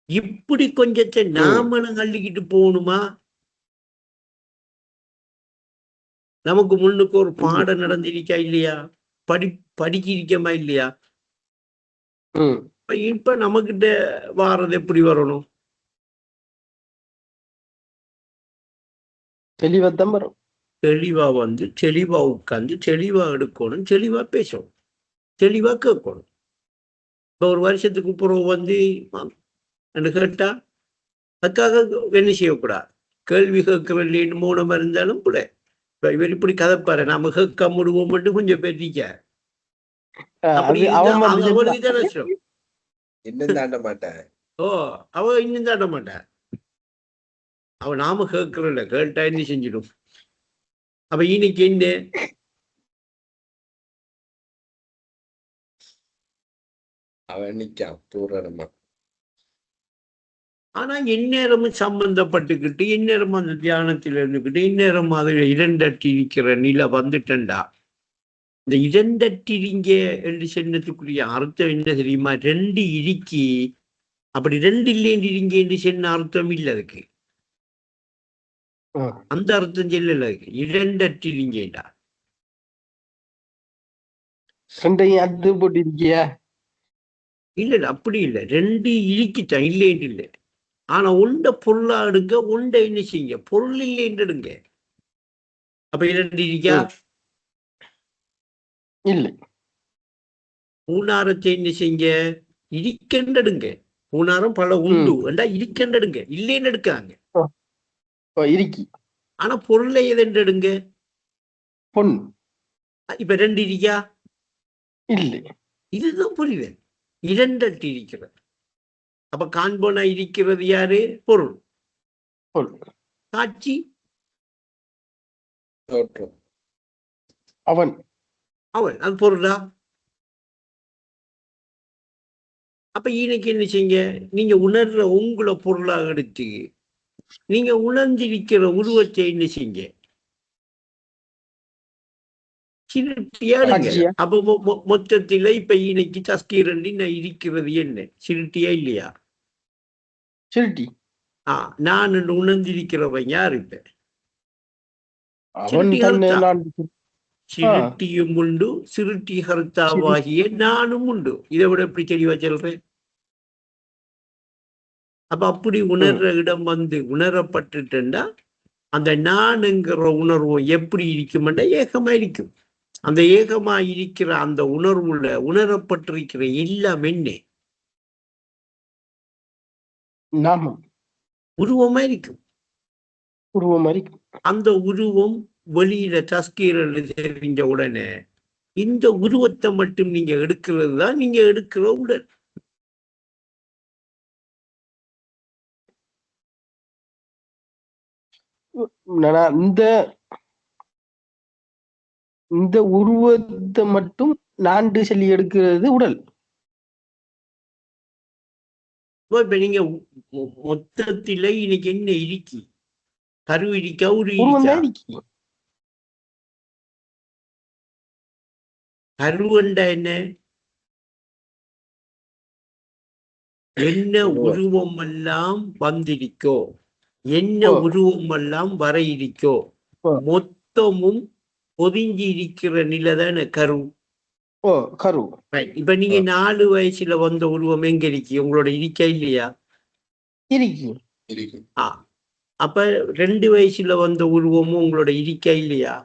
இப்படி கொஞ்சத்தை நாமளும் அள்ளிக்கிட்டு போகணுமா? நமக்கு முன்னுக்கு ஒரு பாடம் நடந்திருக்கா இல்லையா? படிக்கிருக்கமா இல்லையா? இப்ப நமக்கிட்ட வாரது எப்படி வரணும்? தெளிவாத்தான் வரும். தெளிவா வந்து தெளிவா உட்காந்து தெளிவா எடுக்கணும், தெளிவா பேசணும், தெளிவா கேட்கணும். இப்ப ஒரு வருஷத்துக்கு பிறகு வந்து கேட்டா அதுக்காக என்ன செய்யக்கூடாது? கேள்வி கேட்கவில்லைன்னு மௌனமா இருந்தாலும் கூட இப்ப இவர் இப்படி கதைப்பாரு, நாம கேட்க முடிவோம் மட்டும் கொஞ்சம் பேசிக்க. அப்படி அவளுக்கு தான் நஷ்டம். இன்னும் தாண்ட மாட்டேன். அவ இன்னும் தாண்ட மாட்டான். அவ நாம கேட்கறல, கேட்டா என்ன செஞ்சிடும்? அப்ப இன்னைக்கு என்ன அவன் நிக்கான் பூரணமா. ஆனா எந்நேரமும் சம்பந்தப்பட்டுக்கிட்டு எந்நேரமும் அந்த தியானத்தில் இருந்துக்கிட்டு எந்நேரம் அதுல இரண்டட்டி இருக்கிற நிலை வந்துட்டண்டா. இந்த இரண்டட்டிரிங்க என்று சொன்னதுக்குரிய அர்த்தம் என்ன தெரியுமா? ரெண்டு இருக்கி, அப்படி ரெண்டு இல்லைன்றீங்க என்று சொன்ன அர்த்தம் இல்லை அதுக்கு. அந்த அர்த்தம் சொல்லல அதுக்கு. இரண்டட்டிரிங்கடா. அது போட்டு இருக்கியா? இல்ல அப்படி இல்லை, ரெண்டு இழிக்குத்தான், இல்லைன்னு இல்லை. ஆனா உண்ட பொருளா எடுங்க, உண்ட என்ன செய்யுங்க, பொருள் இல்லைன்னு எடுங்க. அப்ப இரண்டு இருக்கா? இல்லை. பூனாரத்தை என்ன செய்யுங்க, இருக்கண்டடுங்க. பூனாரம் பல உண்டு என்றா இருக்கண்டடுங்க, இல்லைன்னு எடுக்காங்க. இருக்கி. ஆனா பொருளை எதென்று எடுங்க? பொன். இப்ப ரெண்டு இருக்கா? இல்லை. இதுதான் புரிதல். இரண்டட்டு இருக்கிறது. அப்ப காண்போனா இருக்கிறது யாரு? பொருள். காட்சி அவன். அது பொருளா? அப்ப இன்னைக்கு என்ன செய்யுங்க, நீங்க உணர்ற உங்களை பொருளாக எடுத்து நீங்க உணர்ந்திருக்கிற உருவத்தை என்ன செய்யுங்க, சிருட்டியாடுங்க. அப்ப மொத்தத்துல இப்ப இன்னைக்கு தஸ்கீரண்டி நான் இருக்கிறது என்ன, சிருட்டியா இல்லையா? சிருட்டி. நான் உணர்ந்திருக்கிறவன் யார்? இப்ப சிருட்டியும் உண்டு, சிருட்டி கர்த்தாவாகிய நானும் உண்டு. இதை விட எப்படி தெளிவா சொல்றேன்? அப்ப அப்படி உணர்ற இடம் வந்து உணரப்பட்டுட்டா அந்த நானுங்கிற உணர்வு எப்படி இருக்குமெண்டா ஏகமா இருக்கும். அந்த ஏகமா இருக்கிற அந்த உணர்வுல உணரப்பட்டிருக்கிற எல்லாம் என்ன? நாமம். உருவமா இருக்கும். உருவமா இருக்கும். அந்த உருவம் வெளியில தஸ்கீரல் தெரிஞ்ச உடனே இந்த உருவத்தை மட்டும் நீங்க எடுக்கிறது தான் நீங்க எடுக்கிற உடல். இந்த இந்த உருவத்தை மட்டும் நான்கு சொல்லி எடுக்கிறது உடல். இப்ப நீங்க மொத்தத்தில இன்னைக்கு என்ன இருக்கி? கரு இருக்கா, உரு உருவம் இருக்கா? தான் இருக்கு. கருவண்டா என்ன? என்ன உருவம் எல்லாம் வந்திருக்கோ, என்ன உருவம் எல்லாம் வர இருக்கோ, மொத்தமும் ஒதுங்கி இருக்கிற நிலைதான கரு. கரு. இப்ப நீங்க 4 வயசுல வந்த உருவம் எங்க இருக்கு? உங்களோட இருக்கா இல்லையா? இருக்கு. அப்ப 2 வயசுல வந்த உருவமும் உங்களோட இருக்கா இல்லையா?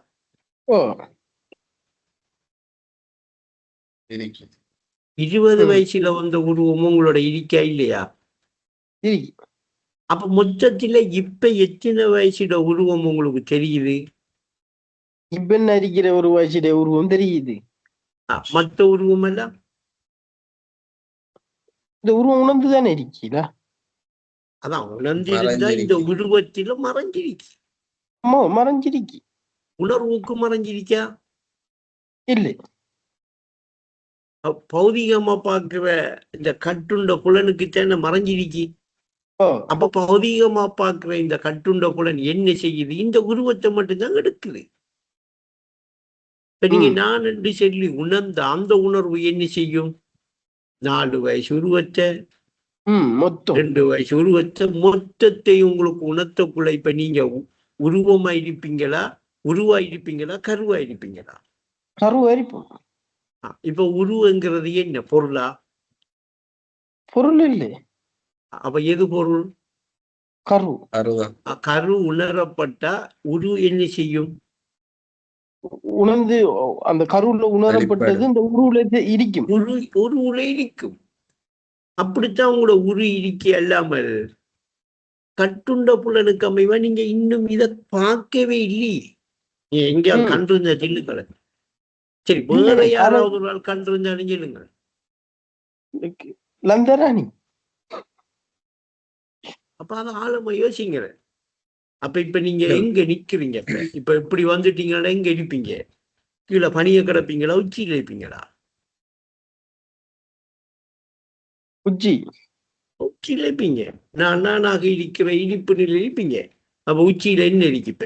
20 வயசுல வந்த உருவமும் உங்களோட இருக்கா இல்லையா? அப்ப மொத்தத்துல இப்ப எத்தனை வயசுல உருவம் உங்களுக்கு தெரியுது? இப்ப என்ன இருக்கிற ஒரு வயசுடைய உருவம் தெரியுது. மற்ற உருவம் எல்லாம் இந்த உருவம் உணர்ந்துதானே இருக்கீங்களா? அதான் உணர்ந்திருந்தா இந்த உருவத்தில மறைஞ்சிருக்கு. மறைஞ்சிருக்கு. உணர்வுக்கு மறைஞ்சிருக்கா? இல்லை. பௌதிகமா பார்க்கிற இந்த கட்டுண்ட புலனுக்கு தானே மறைஞ்சிருக்கு. அப்ப பௌதிகமா பார்க்கிற இந்த கட்டுண்ட புலன் என்ன செய்யுது? இந்த உருவத்தை மட்டும்தான் எடுக்குது. இப்ப நீங்க நான் என்று சொல்லி உணர்ந்த அந்த உணர்வு என்ன செய்யும்? 4 வயசு உருவத்தை, 2 வயசு உருவத்தை, மொத்தத்தை உங்களுக்கு உணர்த்தக்குள்ள இப்ப நீங்க உருவமாயிருப்பீங்களா, உருவாயிருப்பீங்களா, கருவாயிருப்பீங்களா? கருவாயிருப்போம். இப்ப உருவங்கிறது என்ன பொருளா? பொருள் இல்லை. அப்ப எது பொருள்? கரு. கரு உணரப்பட்டா உரு என்ன செய்யும்? உணர்ந்து அந்த கருவுல உணரப்பட்டது இந்த உருவுல இருக்கும். உருவுல இருக்கும். அப்படித்தான் உங்களோட உரு இருக்கி அல்லாமல் கட்டுண்ட புலனுக்கு அமைவா நீங்க இன்னும் இதை பார்க்கவே இல்லையே. எங்கேயாவது கண்டிருந்த சொல்லுங்களேன். சரி, வேற யாராவது ஒரு நாள் கண்டிருந்தாலும் சொல்லுங்க. லந்தராணி. அப்ப அதை ஆழமா யோசிக்கிறேன். அப்ப இப்ப நீங்க எங்க நிக்கிறீங்க? இப்ப இப்படி வந்துட்டீங்கன்னா எங்க இருப்பீங்க? கீழே பனிய கிடப்பீங்களா, உச்சியில இருப்பீங்களா? உச்சியில இருப்பீங்க. நானாக இருக்கிற இனிப்பு நிலையில் இருப்பீங்க. அப்ப உச்சியில என்ன இருக்கிப்ப?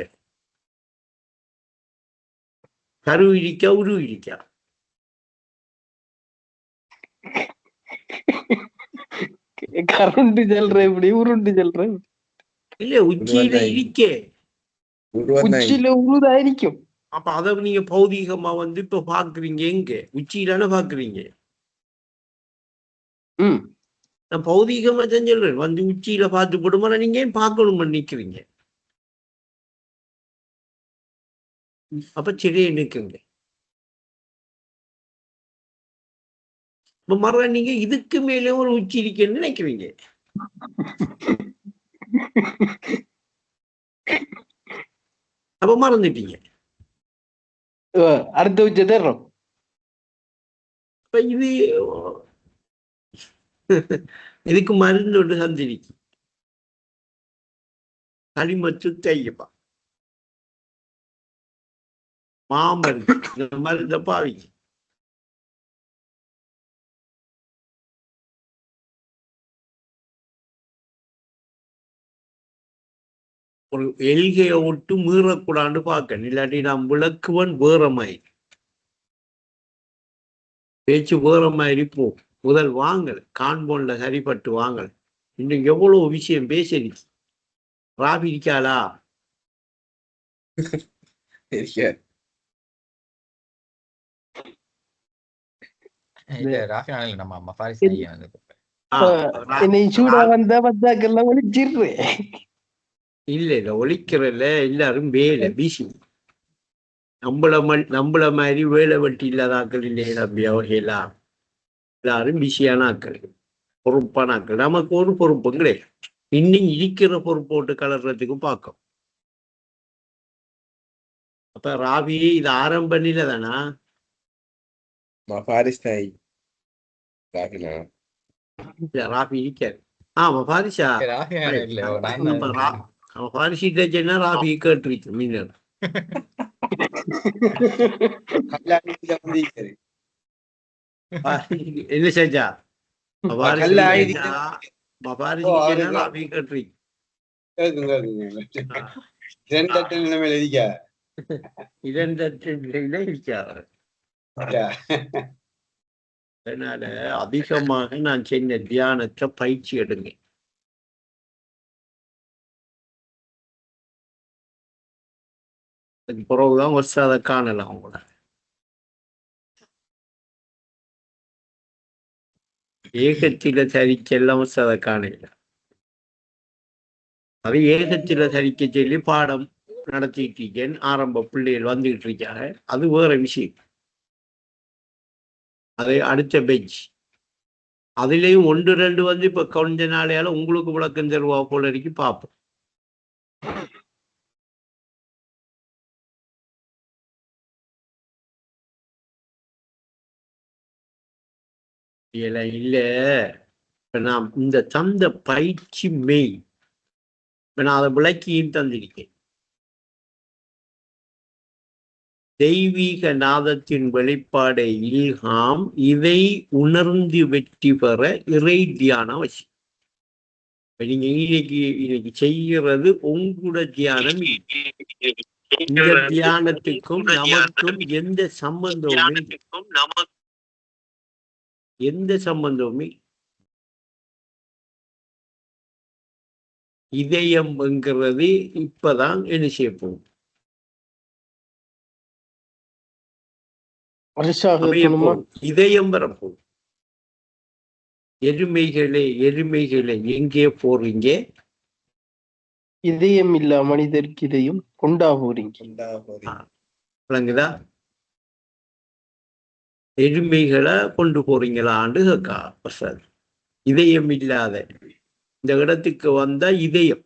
கரு இருக்கா, உரு இருக்கா? கருண்டு செல்ற இப்படி உருண்டு செல்ற இல்ல, உச்சியில இருக்கே. உச்சியில உருதாയിരിக்கும். அப்ப அதை நீங்க பௌதீகமா வந்து இப்ப பாக்குறீங்க எங்க? உச்சியிலான பாக்குறீங்க. நான் பௌதீகமா தான் சொல்றேன். வந்து உச்சியில பார்த்து போடுமா நீங்க ஏன் பார்க்கணும் நிக்கிறீங்க? அப்ப சரியா நிற்குங்க. இப்ப மறு நீங்க இதுக்கு மேலே ஒரு உச்சி இருக்கேன்னு நினைக்கிறீங்க. அப்ப மறந்துட்டீங்க. அடுத்த உச்ச தேர்றோம். இப்ப இதுக்கு மருந்து ஒன்று சந்திரிக்கு களிமத்து தையப்பா மாமருந்து. இந்த மருந்த பாவிங்க. ஒரு எல்கையை விட்டு மீறக்கூடாண்டு பார்க்க. இல்லாட்டி நான் விளக்குவன் வேறமாய் பேச்சு வேறமாதிரி போ. முதல் வாங்கல் காண்போன்ல சரிப்பட்டு வாங்கல். இன்னும் எவ்வளவு விஷயம் பேசிருக்கு. ராபி இருக்காளா? சூடா வந்த பத்தாக்கெல்லாம் ஒழிச்சிடுறேன். இல்ல ஒழிக்கிறல்ல, எல்லாரும் வேலை பிசி. நம்மள மாதிரி வேலை வெட்டி இல்லாத ஆக்கள் இல்லையே நம்பியா வகையெல்லாம். எல்லாரும் பிஸியான ஆக்கள், பொறுப்பான ஆக்கள். நமக்கு ஒரு பொறுப்பும் கிடையாது. இன்னும் இருக்கிற பொறுப்போட்டு கலர்றதுக்கு பார்க்கும். அப்ப ராவி இது ஆரம்ப நிலை தானா? ராபி இருக்காரு. ஆமா பாரிசா பாரிசிட்ட ராபி கேட்டிருக்கு மீனர். கல்லாயுதியில வந்து இருக்குது. என்ன செஞ்சா கல்லாயுதி இரண்டற்ற நிலைமையில இருக்க. அதனால அதிகமாக நான் சென்ன தியானத்தை பயிற்சி எடுங்க. பிறகுதான் வருஷம் அதை காணலாம் உங்கள. ஏகத்தில சரிக்கெல்லாம் அதை காணல. அது ஏகத்தில சரிக்க சொல்லி பாடம் நடத்திட்டு இருக்கேன். ஆரம்ப பிள்ளைகள் வந்துகிட்டு இருக்காங்க. அது வேற விஷயம். அது அடுத்த பெஞ்ச். அதுலயும் 1-2 வந்து இப்ப கொஞ்ச நாளையால உங்களுக்கு விளக்கம் தருவா போல இருக்கு. பார்ப்போம். இல்ல இப்ப நான் இந்த தந்த பயிற்சி மெய் இப்ப நான் அதை விளக்கியும் தந்திருக்கேன். தெய்வீக நாதத்தின் வெளிப்பாடை இல்ஹாம், இதை உணர்ந்து வெற்றி பெற இறை தியானம் அவசியம். நீங்க இன்னைக்கு செய்கிறது உங்களோட தியானம். இந்த தியானத்துக்கும் நமக்கும் எந்த சம்பந்தமுமே இதயம் என்கிறது இப்பதான் என்ன செய்ய போகும். இதயம் வரப்போகும். எருமைகளே எங்கே போறீங்க? இதயம் இல்ல மனிதருக்கு இதயம் கொண்டா போறீங்க. விளங்குதா? எருமைகளை கொண்டு போறீங்களான்னு கேட்கா. இதயம் இல்லாத இந்த இடத்துக்கு வந்தா இதயம்